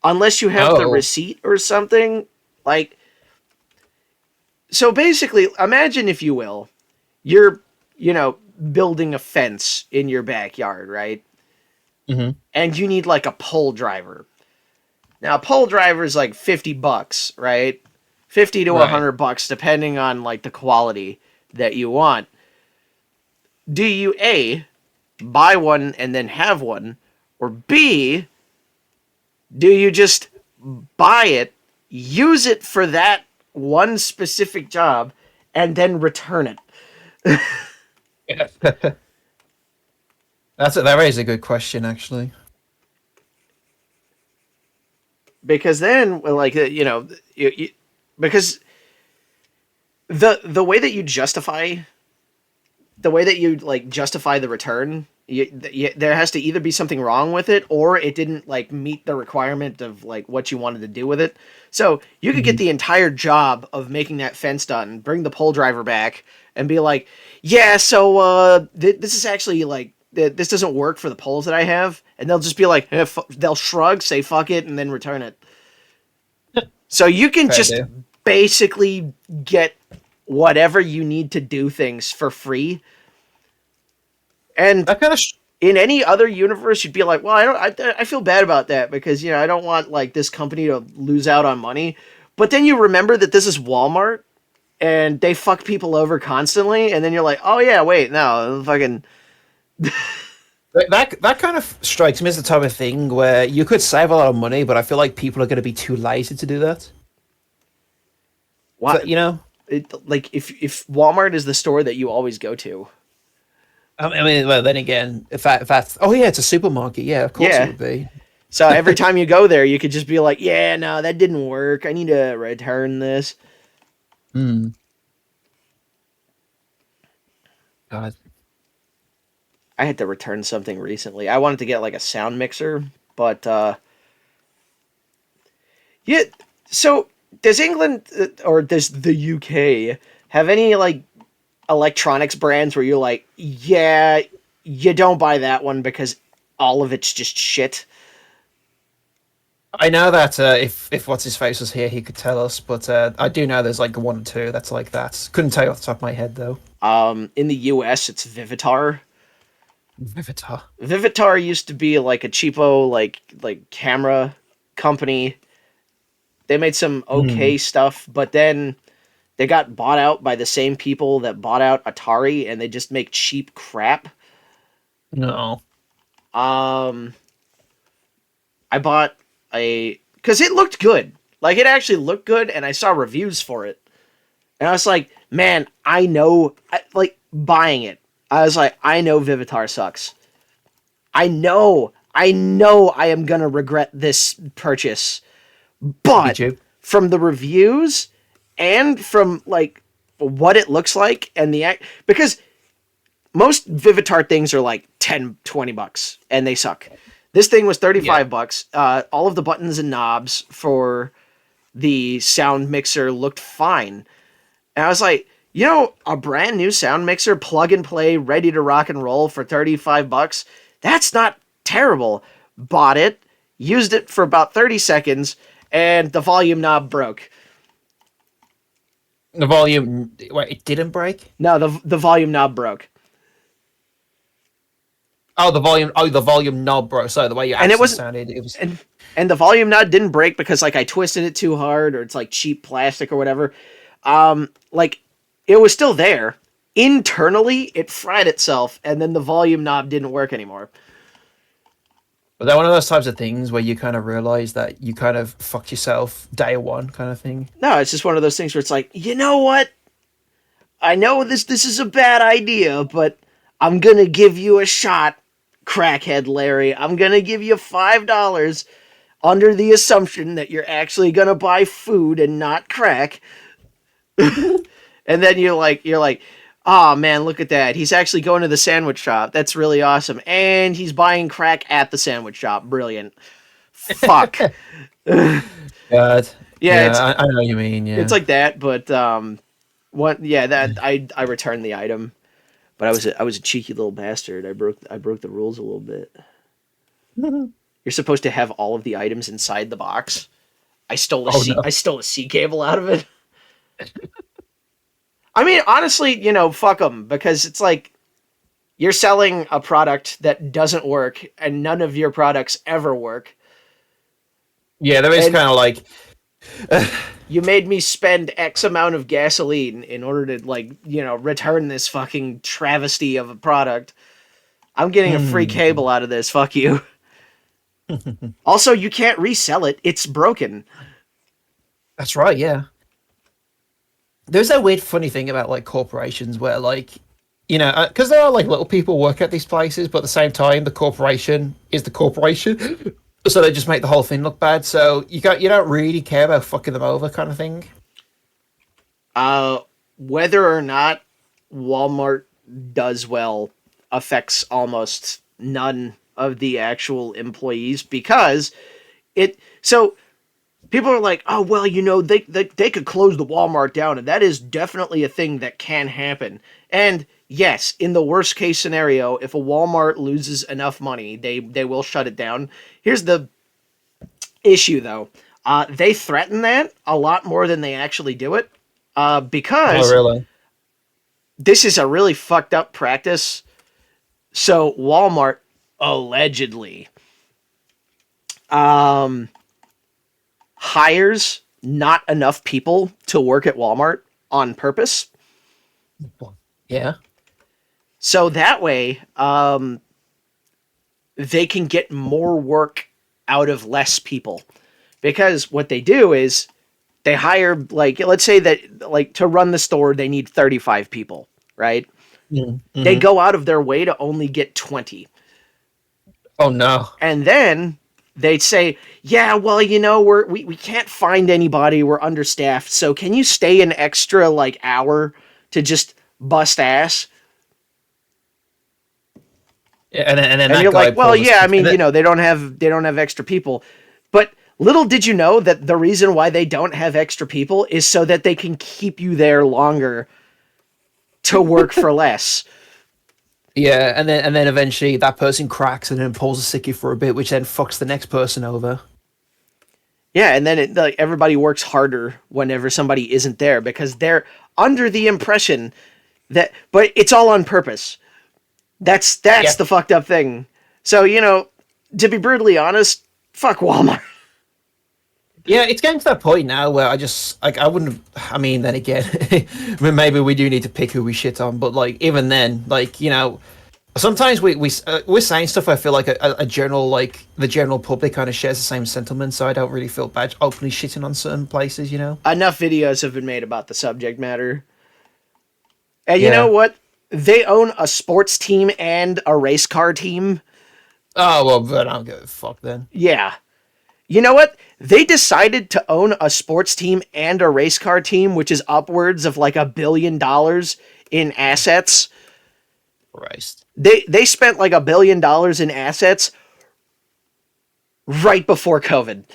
unless you have the Oh. receipt or something. Like, so basically, imagine if you will, you're, you know, building a fence in your backyard, right? Hmm. And you need like a pole driver. Now, a pole driver is like $50, right? 50 to Right. $100 depending on like the quality that you want. Do you A, buy one and then have one, or B, do you just buy it, use it for that one specific job, and then return it? That raises a good question, actually. Because then, like, because the way that you justify the way that you like justify the return, there has to either be something wrong with it or it didn't like meet the requirement of like what you wanted to do with it. So you could get Mhm. the entire job of making that fence done, bring the pole driver back, and be like, "Yeah, so this is actually like this doesn't work for the poles that I have," and they'll just be like, they'll shrug, say "fuck it," and then return it. So you can Fair just deal. basically get whatever you need to do things for free. And That kind of in any other universe, you'd be like, well, I feel bad about that because I don't want like this company to lose out on money. But then you remember that this is Walmart and they fuck people over constantly, and then you're like, oh yeah, wait, no, fucking that kind of strikes me as the type of thing where you could save a lot of money, but I feel like people are going to be too lazy to do that. So, what? Like if Walmart is the store that you always go to, I mean, well, then again, if that's, oh yeah, it's a supermarket. Yeah, of course it yeah. would be. So every time you go there, you could just be like, yeah, no, that didn't work. I need to return this. Hmm. God. I had to return something recently. I wanted to get like a sound mixer, but yeah. So does England or does the UK have any like electronics brands where you're like, yeah, you don't buy that one because all of it's just shit? I know that if what's his face was here, he could tell us. But I do know there's like one or two that's like that. Couldn't tell you off the top of my head though. In the US, it's Vivitar. Vivitar. Vivitar used to be like a cheapo like camera company. They made some Hmm. okay stuff, but then they got bought out by the same people that bought out Atari, and they just make cheap crap. No. Um, I bought a because it looked good. Like it actually looked good, and I saw reviews for it, and I was like, man, like buying it. I was like, I know Vivitar sucks. I know, I am gonna regret this purchase. Did But you? from the reviews and from like what it looks like and the act, because most Vivitar things are like 10, $20 and they suck. This thing was Yeah. $35. All of the buttons and knobs for the sound mixer looked fine. And I was like, a brand new sound mixer, plug and play, ready to rock and roll for $35. That's not terrible. Bought it, used it for about 30 seconds, and the volume knob broke. The volume. Wait, it didn't break. No, the volume knob broke. Oh, the volume. Oh, the volume knob broke. So the way your And it accent wasn't sounded, it was. and and the volume knob didn't break because like I twisted it too hard or it's like cheap plastic or whatever. Like it was still there. Internally, it fried itself and then the volume knob didn't work anymore. Was that one of those types of things where you kind of realize that you kind of fucked yourself day one, kind of thing? No, it's just one of those things where it's like, you know what? I know this is a bad idea, but I'm gonna give you a shot, crackhead Larry. I'm gonna give you $5 under the assumption that you're actually gonna buy food and not crack. And then you're like, oh man, look at that. He's actually going to the sandwich shop. That's really awesome. And he's buying crack at the sandwich shop. Brilliant. Fuck. Yeah, God. Yeah, it's I know what you mean. it's Yeah. like that, but what? Yeah, that I returned the item. But I was a cheeky little bastard. I broke the rules a little bit. You're supposed to have all of the items inside the box. Oh no. I stole a C cable out of it. I mean, honestly, fuck them because it's like you're selling a product that doesn't work, and none of your products ever work. Yeah, there is And kind of like you made me spend X amount of gasoline in order to return this fucking travesty of a product. I'm getting a free hmm. cable out of this. Fuck you. Also, you can't resell it. It's broken. That's right. Yeah. There's that weird, funny thing about like corporations where like, because there are like little people work at these places, but at the same time, the corporation is the corporation, so they just make the whole thing look bad. So you don't really care about fucking them over, kind of thing. Uh, Whether or not Walmart does well affects almost none of the actual employees because so people are like, oh well, they could close the Walmart down, and that is definitely a thing that can happen. And yes, in the worst case scenario, if a Walmart loses enough money, they will shut it down. Here's the issue though. They threaten that a lot more than they actually do it. Oh, Because really? this is a really fucked up practice. So Walmart allegedly um, hires not enough people to work at Walmart on purpose. Yeah. So that way, they can get more work out of less people. Because what they do is they hire, like, let's say that, like, to run the store, they need 35 people, right? They Mm-hmm. go out of their way to only get 20. Oh no. And then they'd say, yeah, well, we can't find anybody, we're understaffed, so can you stay an extra like hour to just bust ass? Yeah, and then And that you're guy like, well, pulls yeah, I a and mean, then, they don't have extra people. But little did you know that the reason why they don't have extra people is so that they can keep you there longer to work for less. yeah, and then eventually that person cracks and then pulls a sickie for a bit, which then fucks the next person over. Yeah, and then like everybody works harder whenever somebody isn't there because they're under the impression that, but it's all on purpose. That's Yeah. the fucked up thing. So, to be brutally honest, fuck Walmart. Yeah, it's getting to that point now where I just like I wouldn't. I mean, then again, I mean, maybe we do need to pick who we shit on, but like even then, like sometimes we're saying stuff. I feel like a general like the general public kind of shares the same sentiment, so I don't really feel bad openly shitting on certain places. Enough videos have been made about the subject matter. And you know Yeah. what? They own a sports team and a race car team. Oh well, but I don't give a fuck then. Yeah. You know what? They decided to own a sports team and a race car team, which is upwards of like $1 billion in assets. Christ. They spent like $1 billion in assets right before COVID,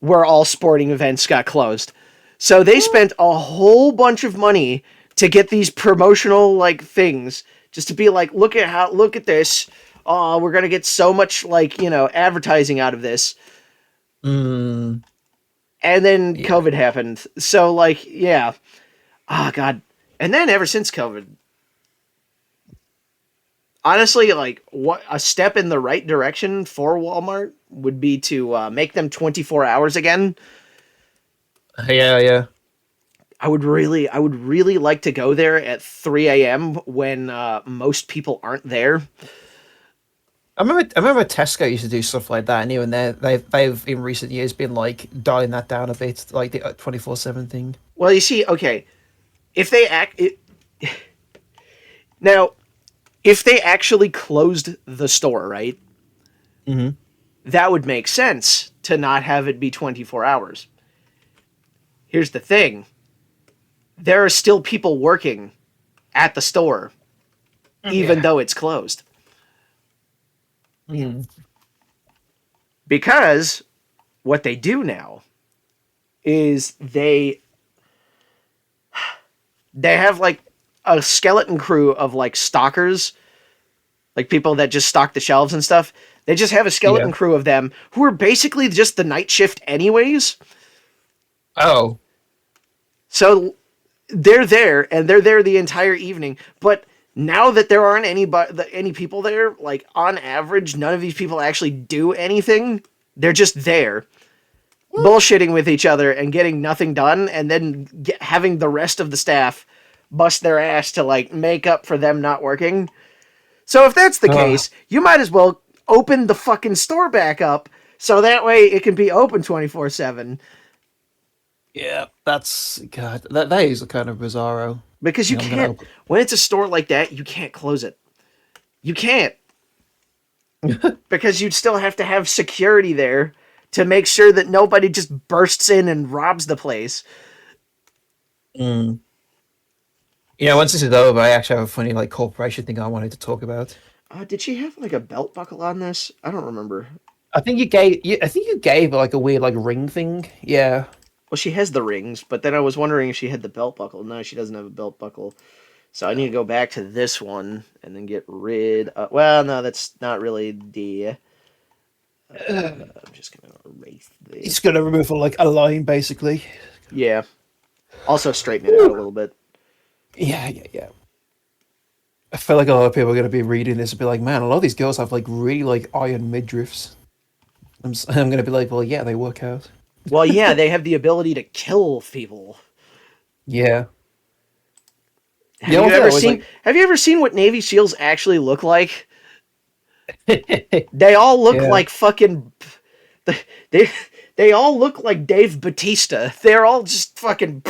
where all sporting events got closed. So they spent a whole bunch of money to get these promotional like things, just to be like, look at this. Oh, we're gonna get so much like advertising out of this. Mm, And then yeah. COVID happened. So like, yeah. Oh god. And then ever since COVID, honestly, like what a step in the right direction for Walmart would be to make them 24 hours again. Yeah, yeah. I would really like to go there at 3 a.m. when most people aren't there. I remember Tesco used to do stuff like that, and even they've in recent years been like dialing that down a bit, like the 24/7 thing. Well, you see, okay, if they act now, if they actually closed the store, right, Mm-hmm. that would make sense to not have it be 24 hours. Here's the thing: there are still people working at the store, even Yeah. though it's closed, Mm. because what they do now is they have like a skeleton crew of like stalkers, like people that just stock the shelves and stuff. They just have a Yeah. skeleton crew of them who are basically just the night shift anyways. Oh. So they're there and they're there the entire evening. But now that there aren't any people there, like on average, none of these people actually do anything. They're just there, bullshitting with each other and getting nothing done, and then having the rest of the staff bust their ass to like make up for them not working. So if that's the Uh, case, you might as well open the fucking store back up so that way it can be open 24/7 yeah. That's God. That is a kind of bizarro. because you Yeah, I'm gonna can't open. when it's a store like that, you can't close it. You can't because you'd still have to have security there to make sure that nobody just bursts in and robs the place. Mm. Once this is over, I actually have a funny like corporation thing I wanted to talk about. Did she have like a belt buckle on this? I don't remember. I think you gave like a weird like ring thing. Yeah. Well, she has the rings, but then I was wondering if she had the belt buckle. No, she doesn't have a belt buckle. So I need to go back to this one and then get rid of. Well, no, that's not really the. I'm just gonna erase It's this. gonna remove like a line basically. Yeah. Also straighten it out a little bit. Yeah, yeah, yeah. I feel like a lot of people are gonna be reading this and be like, "Man, a lot of these girls have like really like iron midriffs." I'm gonna be like, "Well, yeah, they work out." Well, yeah, they have the ability to kill people. Yeah. Have Yeah, you one thing I ever always seen? like. Have you ever seen what Navy SEALs actually look like? They all look Yeah. like fucking. They they all look like Dave Batista. They're all just fucking.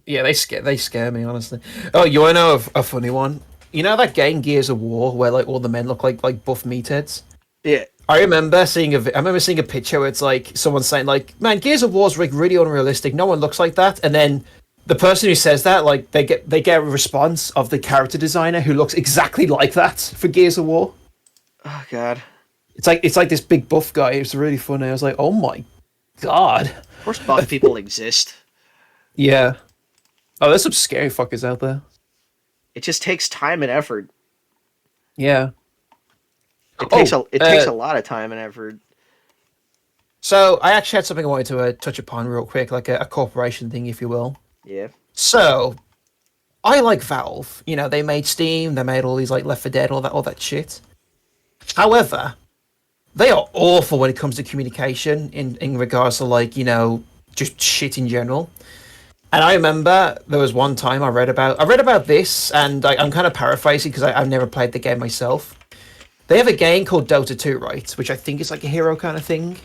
Yeah, they scare me honestly. Oh, you wanna know a funny one? You know that game Gears of War where like all the men look like buff meatheads? Yeah. I remember seeing a picture where it's like someone saying like, "Man, Gears of War's like really unrealistic. No one looks like that." And then the person who says that like they get a response of the character designer who looks exactly like that for Gears of War. Oh God. It's like this big buff guy. It's really funny. I was like, "Oh my god." Of course, buff people exist. Yeah. Oh, there's some scary fuckers out there. It just takes time and effort. Yeah. It Oh, takes a lot of time and effort. so I actually had something I wanted to touch upon real quick, like a corporation thing, if you will. Yeah. So I like Valve. They made Steam, they made all these like Left 4 Dead, all that shit. However, they are awful when it comes to communication in regards to like just shit in general. And I remember there was one time I read about this, and I'm kind of paraphrasing because I've never played the game myself. They have a game called Dota 2, right? Which I think is like a hero kind of thing.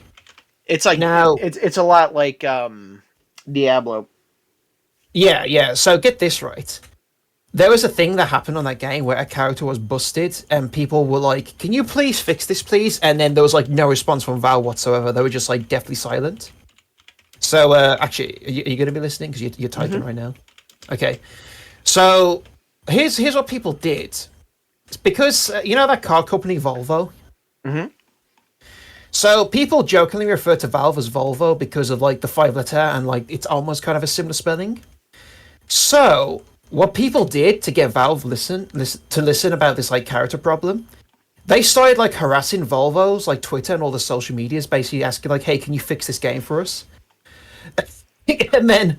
It's like Now, it's a lot like Diablo. yeah, yeah. So get this right. There was a thing that happened on that game where a character was busted, and people were like, "Can you please fix this, please?" And then there was like no response from Valve whatsoever. They were just like deathly silent. So actually, are you going to be listening because you're typing right now? Okay. So here's what people did. It's because you know that car company Volvo. Mm-hmm. So people jokingly refer to Valve as Volvo because of like the 5 letter and like it's almost kind of a similar spelling. So what people did to get Valve listen about this like character problem, they started like harassing Volvo's like Twitter and all the social medias, basically asking like, "Hey, can you fix this game for us?" and then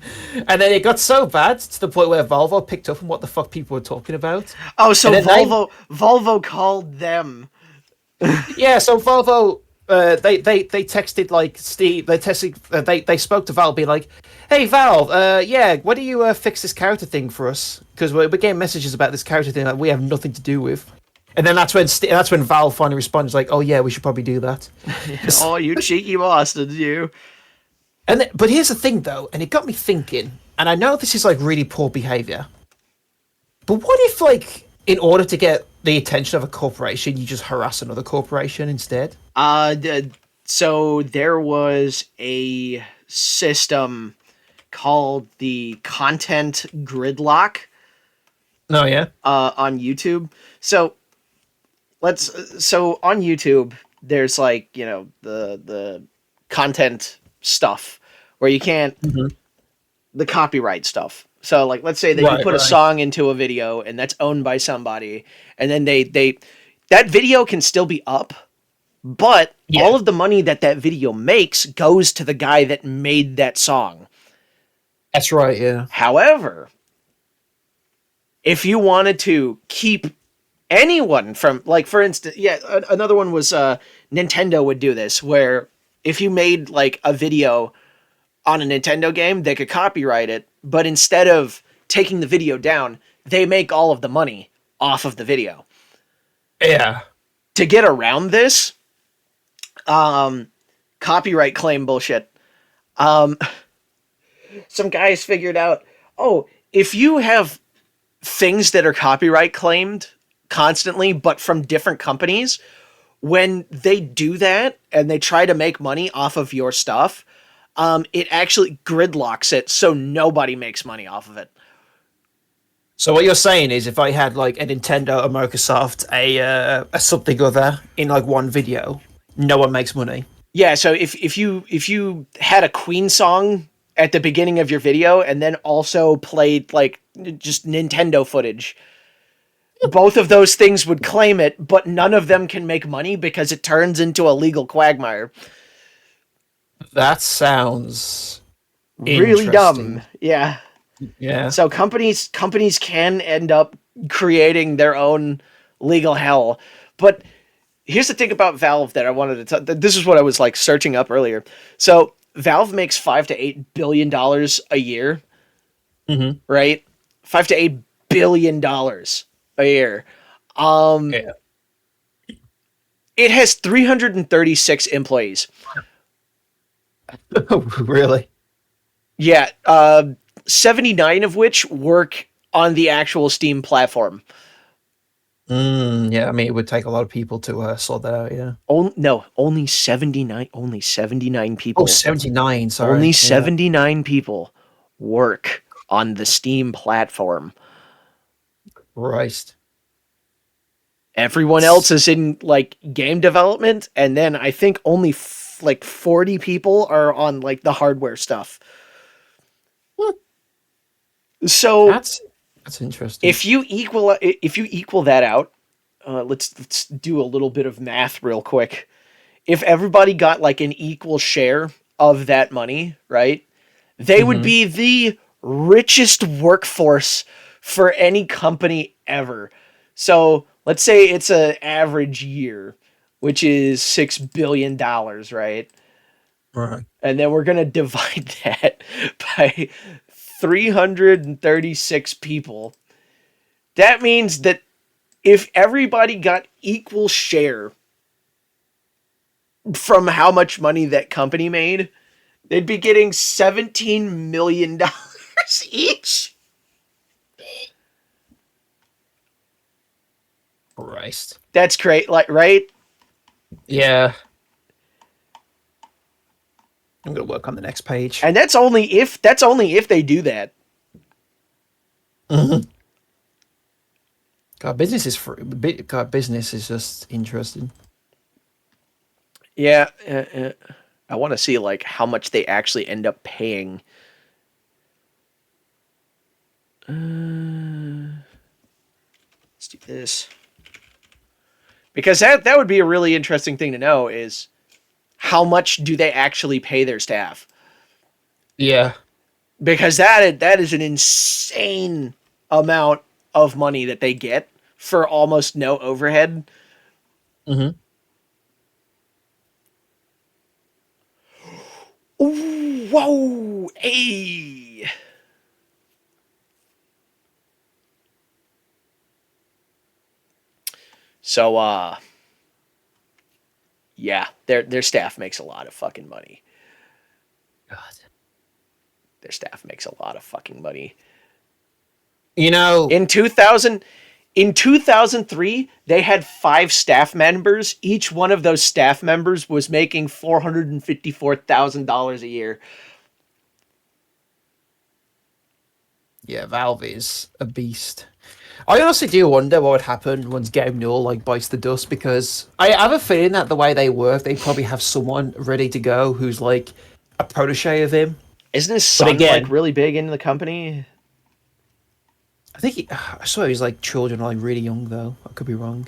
it got so bad to the point where Volvo picked up on what the fuck people were talking about. Oh, so And then Volvo called them. yeah, so Volvo they texted like Steve. They spoke to Valve, being like, "Hey Valve, yeah, why do you fix this character thing for us? Because we're getting messages about this character thing that we have nothing to do with." And then that's when Valve finally responded, like, "Oh yeah, we should probably do that." Oh, you cheeky bastards, you. But here's the thing though, and it got me thinking. And I know this is like really poor behavior, but what if like in order to get the attention of a corporation, you just harass another corporation instead? So there was a system called the content gridlock Oh yeah. on YouTube. So on YouTube there's like, the content stuff where you can't Hmm. the copyright stuff. So like let's say that you Right, put a right. song into a video and that's owned by somebody and then they that video can still be up, but Yeah, all of the money that that video makes goes to the guy that made that song. that's right. Yeah. However, if you wanted to keep anyone from, like, for instance, yeah, another one was Nintendo would do this where if you made like a video on a Nintendo game, they could copyright it, but instead of taking the video down, they make all of the money off of the video. Yeah. To get around this copyright claim bullshit, some guys figured out, oh, if you have things that are copyright claimed constantly, but from different companies, when they do that and they try to make money off of your stuff, it actually gridlocks it so nobody makes money off of it. So what you're saying is, if I had like a Nintendo, a Microsoft, a something other in like one video, no one makes money. Yeah, so if you had a Queen song at the beginning of your video and then also played like just Nintendo footage, both of those things would claim it, but none of them can make money because it turns into a legal quagmire. That sounds Really dumb. interesting. Yeah. Yeah. So companies can end up creating their own legal hell. But here's the thing about Valve that I wanted to this is what I was like searching up earlier. So Valve makes 5 to 8 billion dollars a year, Hmm. right? 5 to 8 billion dollars a year. Yeah. It has 336 employees. Really? Yeah, 79 of which work on the actual Steam platform. Yeah. I mean, it would take a lot of people to sort that out. Yeah. No, only 79. Only 79 Oh, people. 79. Only Sorry. Yeah. 79 people work on the Steam platform. Christ. Everyone else is in like game development, and then I think only like 40 people are on like the hardware stuff. Hmm. So That's interesting. if you equal that out, let's do a little bit of math real quick. If everybody got like an equal share of that money, right? They would Hmm. be the richest workforce for any company ever. So let's say it's an average year, which is $6 billion, right? Right. And then we're gonna divide that by 336 people. That means that if everybody got equal share from how much money that company made, they'd be getting $17 million each. Christ. That's great, like, right? Yeah. I'm gonna work on the next page. And that's only if they do that. Mhm. God, business is free. God, business is just interesting. Yeah, I want to see like how much they actually end up paying. Let's do this because that would be a really interesting thing to know is how much do they actually pay their staff? Yeah. Because that is an insane amount of money that they get for almost no overhead. Hmm. Ooh, whoa, hey. So yeah, their staff makes a lot of fucking money. God. Their staff makes a lot of fucking money. You know, In 2000 in 2003, they had 5 staff members. Each one of those staff members was making $454,000 a year. yeah, Valve is a beast. I honestly do wonder what would happen once Game Null like bites the dust because I have a feeling that the way they work, they probably have someone ready to go who's like a protege of him. Isn't his But son like again, really big into the company? I think I saw he was like children, like really young though. I could be wrong.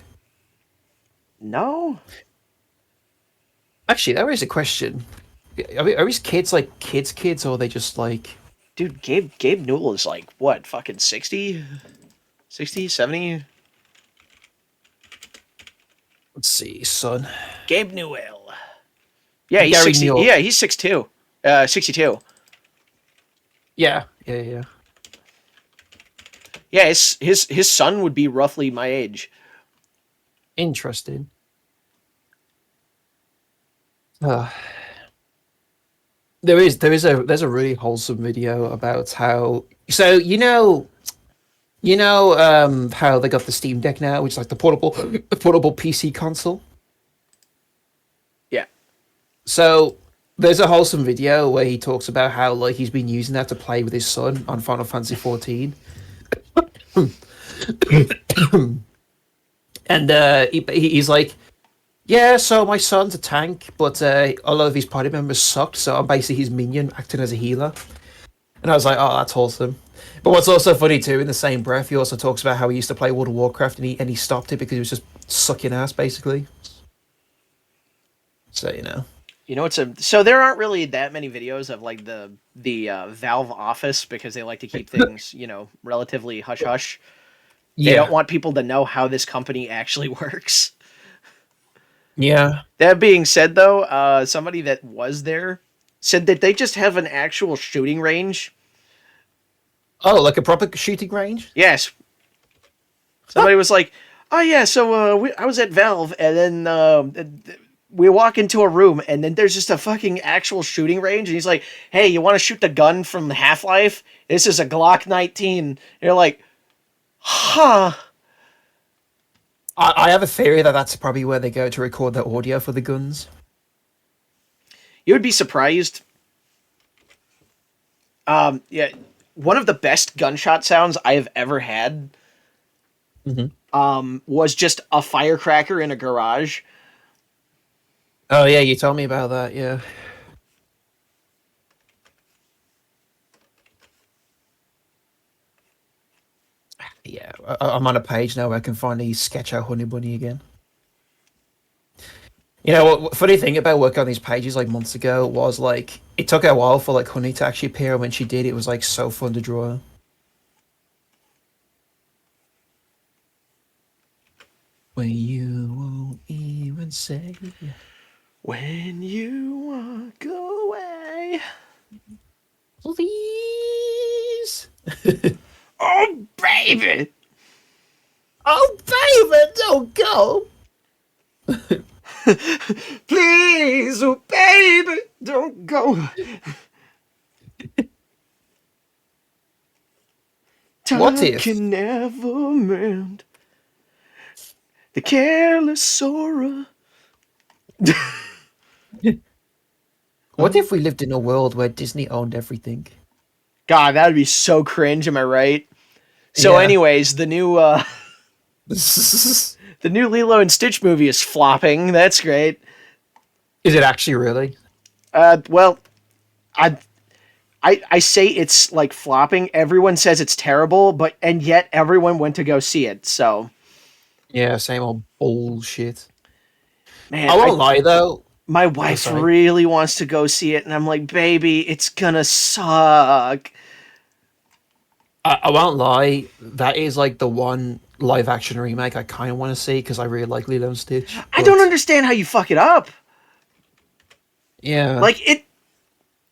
No, Actually, that raises a question. Are his kids like kids, or are they just like? dude, Gabe Newell is like what, fucking 60, 60, 70. Let's see, son. Gabe Newell. Yeah, he's Gary 60. Newell. Yeah, he's 6'2". 62. Yeah, yeah, yeah. Yeah, his son would be roughly my age. Interesting. Uh, there's a really wholesome video about how how they got the Steam Deck now, which is like the portable PC console. Yeah. So there's a wholesome video where he talks about how like he's been using that to play with his son on Final Fantasy 14. And he's like, yeah, so my son's a tank, but a lot of his party members sucked, so I'm basically his minion acting as a healer. And I was like, oh, that's wholesome. But what's also funny too, in the same breath, he also talks about how he used to play World of Warcraft and he stopped it because he was just sucking ass, basically. So You know, so there aren't really that many videos of like the Valve office because they like to keep things, relatively hush hush. They don't yeah, want people to know how this company actually works. yeah. That being said, though, somebody that was there said that they just have an actual shooting range. Oh, like a proper shooting range? Yes, somebody was like, "Oh yeah, so I was at Valve, and then we walk into a room, and then there's just a fucking actual shooting range." And he's like, "Hey, you want to shoot the gun from Half Life? This is a Glock 19." And you're like, "Huh." I have a theory that that's probably where they go to record their audio for the guns. You would be surprised. Yeah, one of the best gunshot sounds I have ever had Mm-hmm. was just a firecracker in a garage. Oh yeah, you told me about that. Yeah, yeah. I'm on a page now where I can finally sketch out Hunni Bunni again. You know what? Funny thing about working on these pages like months ago was like it took a while for like Honey to actually appear. And when she did, it was like so fun to draw. When you won't even say When you walk away. please. Oh, baby. Oh baby, don't go. Please, oh, baby, don't go. What Time if? can never mend the careless sorrow. What if we lived in a world where Disney owned everything? God, that would be so cringe, am I right? So, Yeah. anyways, Is the new Lilo and Stitch movie is flopping. That's great. it actually really? Well, I I say it's like flopping. Everyone says it's terrible, and yet everyone went to go see it. So, Yeah, same old bullshit. man, I I won't lie though. my Oh, wife sorry. really wants to go see it, and I'm like, baby, it's gonna suck. I won't lie. That is like the one live action remake I kind of want to see because I really like Lilo and Stitch. I don't But understand how you fuck it up. yeah, Like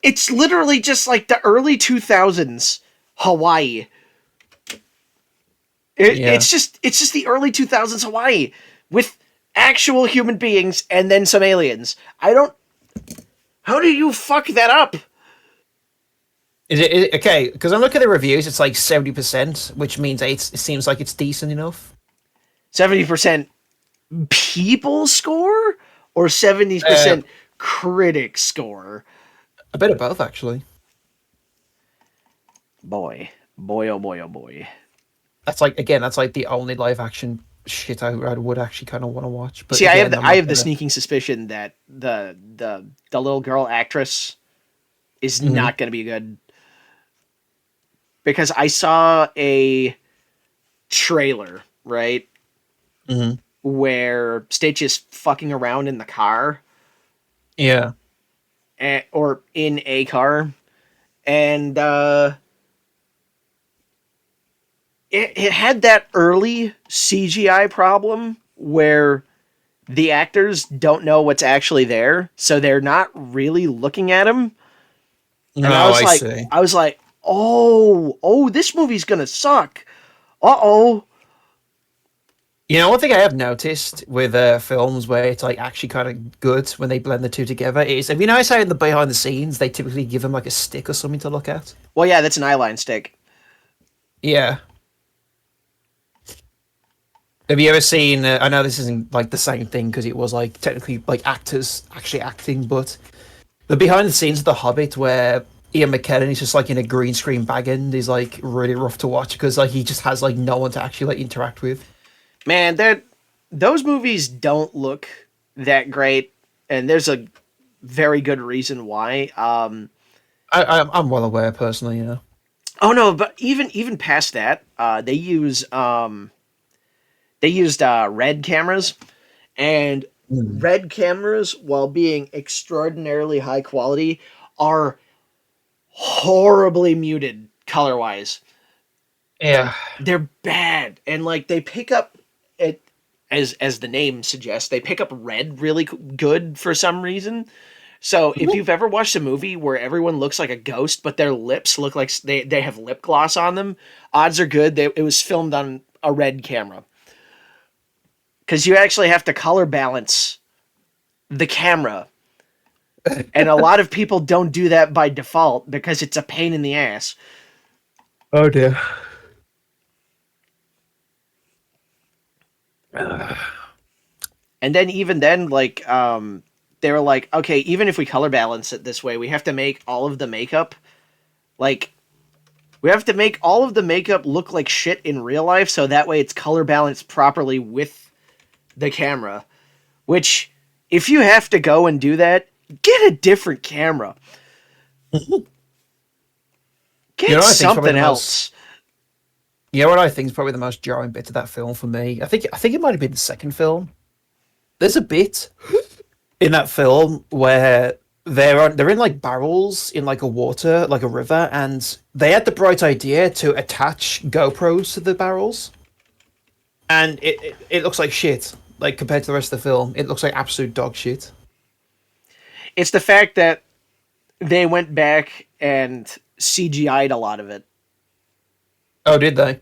it's literally just like the early 2000s Hawaii. yeah. It's just the early 2000s Hawaii with actual human beings and then some aliens. I don't. How do you fuck that up? Is it okay? Because I'm looking at the reviews. It's like 70%, which means it seems like it's decent enough. 70% people score or 70% Uh, critic score? a bit of both, actually. Boy, boy, oh boy, oh boy. That's like again, that's like the only live action shit I would actually kind of want to watch. But See, again, I'm I not have the gonna. sneaking suspicion that the little girl actress is Mhm. not going to be good because I saw a trailer, right? Hmm. Where Stitch is fucking around in the car, Yeah. or in a car, and it had that early CGI problem where the actors don't know what's actually there, so they're not really looking at him. And No, I see. I was like, oh, this movie's gonna suck. Uh-oh. You know, one thing I have noticed with films where it's like actually kind of good when they blend the two together is, have you noticed how in the behind the scenes they typically give them like a stick or something to look at? Well, yeah, that's an eyeline stick. Yeah. Have you ever seen? I know this isn't like the same thing because it was like technically like actors actually acting, but the behind the scenes of The Hobbit where Ian McKellen is just like in a green screen bag end is like really rough to watch because like he just has like no one to actually like interact with. Man, that those movies don't look that great, and there's a very good reason why. I'm well aware personally, you know. Oh no, but even past that, they used red cameras, and Mm. red cameras, while being extraordinarily high quality, are horribly muted color wise. Yeah. They're bad, and like they pick up it, as the name suggests, they pick up red really good for some reason. So if you've ever watched a movie where everyone looks like a ghost, but their lips look like they have lip gloss on them, odds are good it was filmed on a red camera, because you actually have to color balance the camera, and a lot of people don't do that by default because it's a pain in the ass. Oh dear. And then even then, like they were like, okay, even if we color balance it this way, we have to make all of the makeup like we have to make all of the makeup look like shit in real life, so that way it's color balanced properly with the camera. Which, if you have to go and do that, get a different camera. You Get know, what I think is probably something the most. else. You know what I think is probably the most jarring bit of that film for me. I think it might have been the second film. There's a bit in that film where they're in like barrels in like a water, like a river, and they had the bright idea to attach GoPros to the barrels, and it looks like shit. Like compared to the rest of the film, it looks like absolute dog shit. It's the fact that they went back and CGI'd a lot of it. Oh, did they?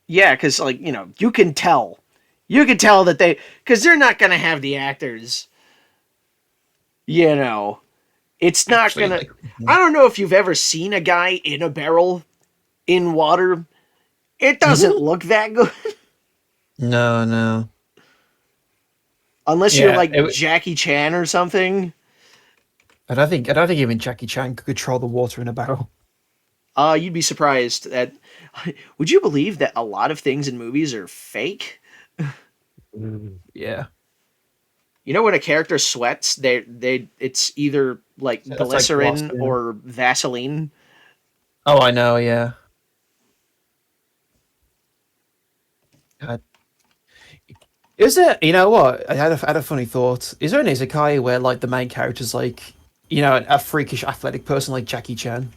Yeah, because like you can tell that because they're not gonna have the actors. You know, it's not Actually, gonna. like, I don't know if you've ever seen a guy in a barrel in water. It doesn't look that good no, no, unless you're yeah. like Jackie Chan or something. I don't think even Jackie Chan could control the water in a barrel. You'd be surprised that. Would you believe that a lot of things in movies are fake? Yeah, You know, when a character sweats, it's either like so that's like gloss. glycerin Yeah. or Vaseline. Oh, I know. Yeah. God. Is there? You know what? I had a funny thought. Is there an isekai where like the main character's like, a freakish athletic person like Jackie Chan?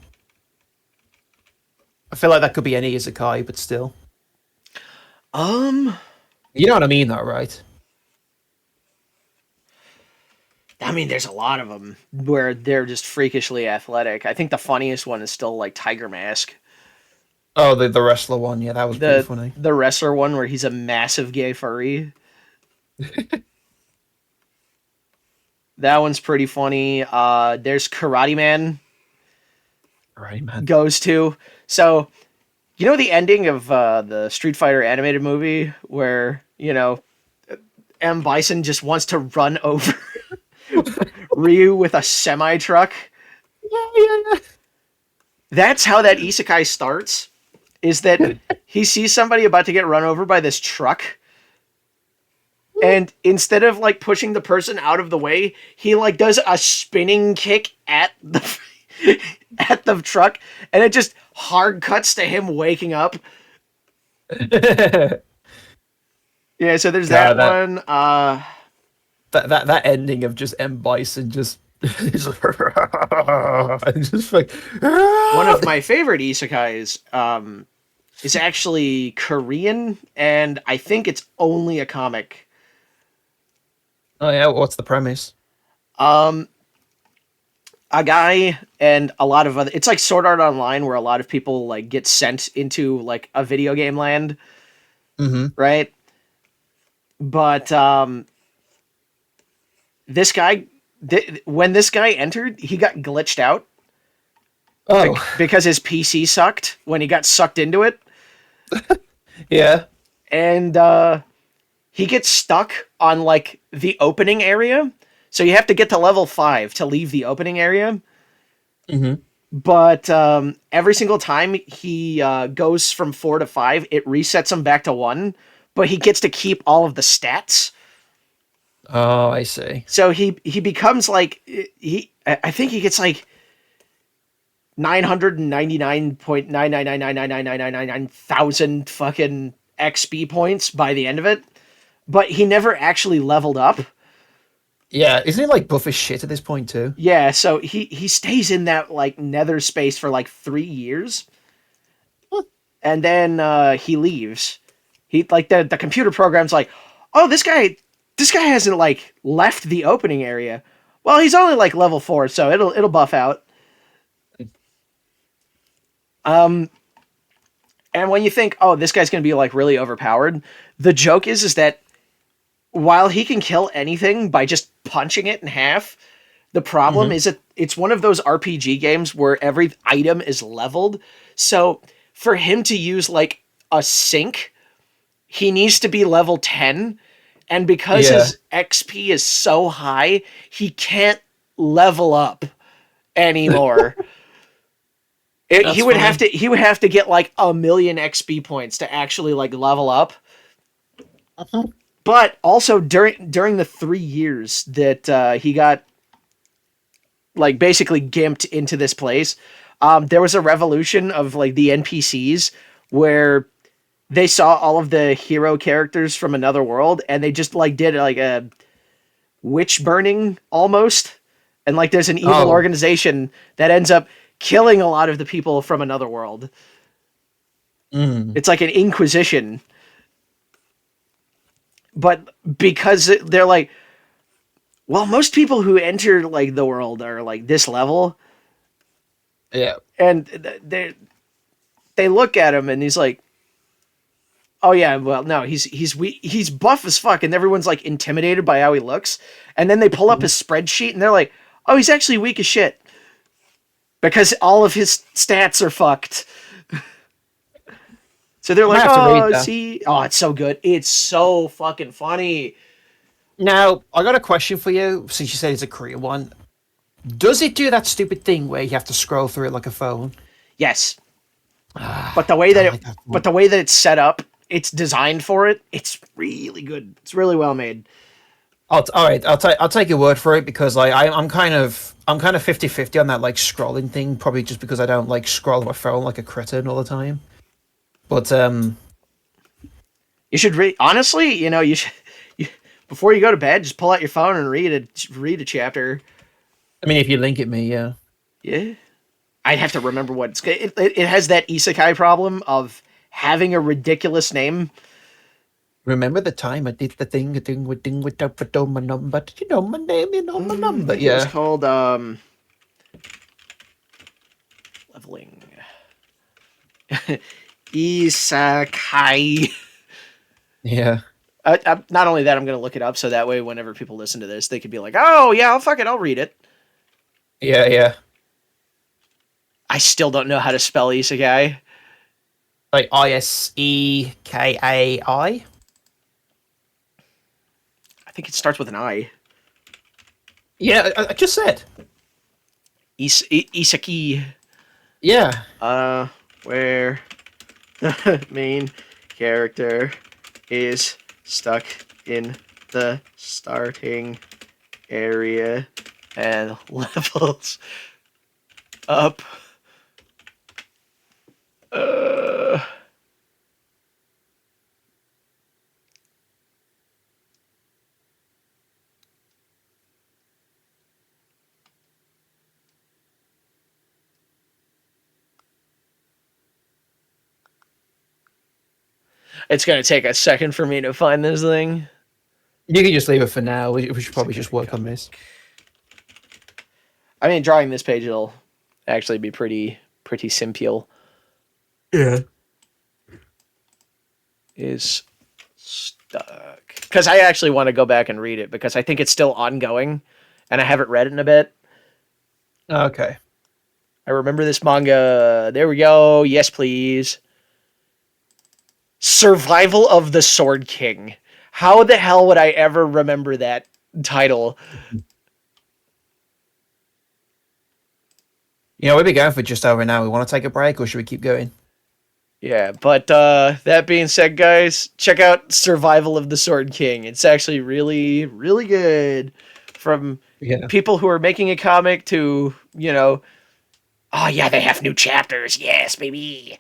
I feel like that could be any isekai, but still. Um, You know what I mean, though, right? I mean, there's a lot of them where they're just freakishly athletic. I think the funniest one is still like Tiger Mask, Oh, the wrestler one. Yeah, that was pretty funny. the wrestler one where he's a massive gay furry. That one's pretty funny. There's Karate Man Right, man. goes to. So you know the ending of the Street Fighter animated movie where M Bison just wants to run over Ryu with a semi truck. Yeah, yeah, That's how that isekai starts. Is that he sees somebody about to get run over by this truck, and instead of like pushing the person out of the way, he like does a spinning kick at the at the truck, and it just hard cuts to him waking up. Yeah, so there's that God, that one. that ending of just M Bison just he's like, and just like One oh of my favorite isekais is actually Korean, and I think it's only a comic. yeah, what's the premise? Um, a guy and a lot of other. It's like Sword Art Online, where a lot of people like get sent into like a video game land, Mm-hmm. right? But this guy, when this guy entered, he got glitched out Oh, because his PC sucked when he got sucked into it, yeah. and he gets stuck on like the opening area. So you have to get to level 5 to leave the opening area. Mm-hmm. But every single time he goes from 4 to 5, it resets him back to 1. But he gets to keep all of the stats. Oh, I see. So he becomes like I think he gets like 999.999999999 fucking XP points by the end of it. But he never actually leveled up. Yeah, isn't it like buff as shit at this point too? Yeah, so he stays in that like nether space for like 3 years, and then he leaves. He like the computer program's like, oh, this guy hasn't like left the opening area. Well, he's only like level 4, so it'll buff out. Um, and when you think, oh, this guy's gonna be like really overpowered, the joke is that while he can kill anything by just punching it in half, the problem Mm-hmm. is that it's one of those RPG games where every item is leveled. So for him to use like a sink, he needs to be level 10. And because Yeah, his XP is so high, he can't level up anymore. that's funny. He would have to get like a million XP points to actually like level up. Mhm. But also during the 3 years that he got like basically gimped into this place, there was a revolution of like the NPCs where they saw all of the hero characters from another world and they just like did like a witch burning almost. And like there's an evil Oh, organization that ends up killing a lot of the people from another world. mm, It's like an inquisition. But because they're like, well, most people who enter like the world are like this level, yeah. and they look at him and he's like, oh yeah, well no, he's buff as fuck, and everyone's like intimidated by how he looks, and then they pull up Mhm. his spreadsheet and they're like, oh, he's actually weak as shit because all of his stats are fucked. So they're I might like, have to read oh, that. see, oh, it's so good, it's so fucking funny. Now, I got a question for you, since you said it's a Korean one. Does it do that stupid thing where you have to scroll through it like a phone? Yes, but Ah, don't like that but one. the way that it's set up, it's designed for it. It's really good. It's really well made. All right. I'll take your word for it because I'm kind of 50-50 on that like scrolling thing. Probably just because I don't like scroll on my phone like a cretin all the time. But You should read. Honestly, you should. You, before you go to bed, just pull out your phone and read a chapter. I mean, if you link it me, yeah. Yeah, I'd have to remember what it has that isekai problem of having a ridiculous name. Remember the time I did the thing without my number? Did you know my name? You know my I number? think it was Yeah, called leveling isekai. yeah, Not only that, I'm going to look it up so that way, whenever people listen to this, they could be like, "Oh yeah, I'll read it." yeah. I still don't know how to spell isekai. Like Isekai. I think it starts with an I. Yeah, I just said. Iseki. Yeah. Where the main character is stuck in the starting area and levels up. Uh, It's gonna take a second for me to find this thing. You can just leave it for now. We should It's a probably just good work on this. comic. I mean, drawing this page will actually be pretty simple. Yeah. Is stuck because I actually want to go back and read it because I think it's still ongoing, and I haven't read it in a bit. Okay. I remember this manga. There we go. Yes, please. Survival of the Sword King. How the hell would I ever remember that title? You know, we've been going for just over an hour. We want to take a break, or should we keep going? Yeah, but that being said, guys, check out Survival of the Sword King. It's actually really good. From Yeah. people who are making a comic to, oh yeah, they have new chapters. Yes, baby.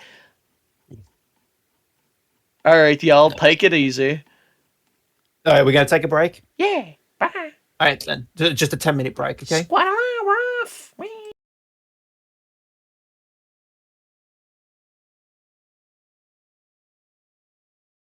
All right, y'all, take it easy. All right, we're going to take a break. Yeah, bye. All right, then. Just a 10-minute break, okay? Squat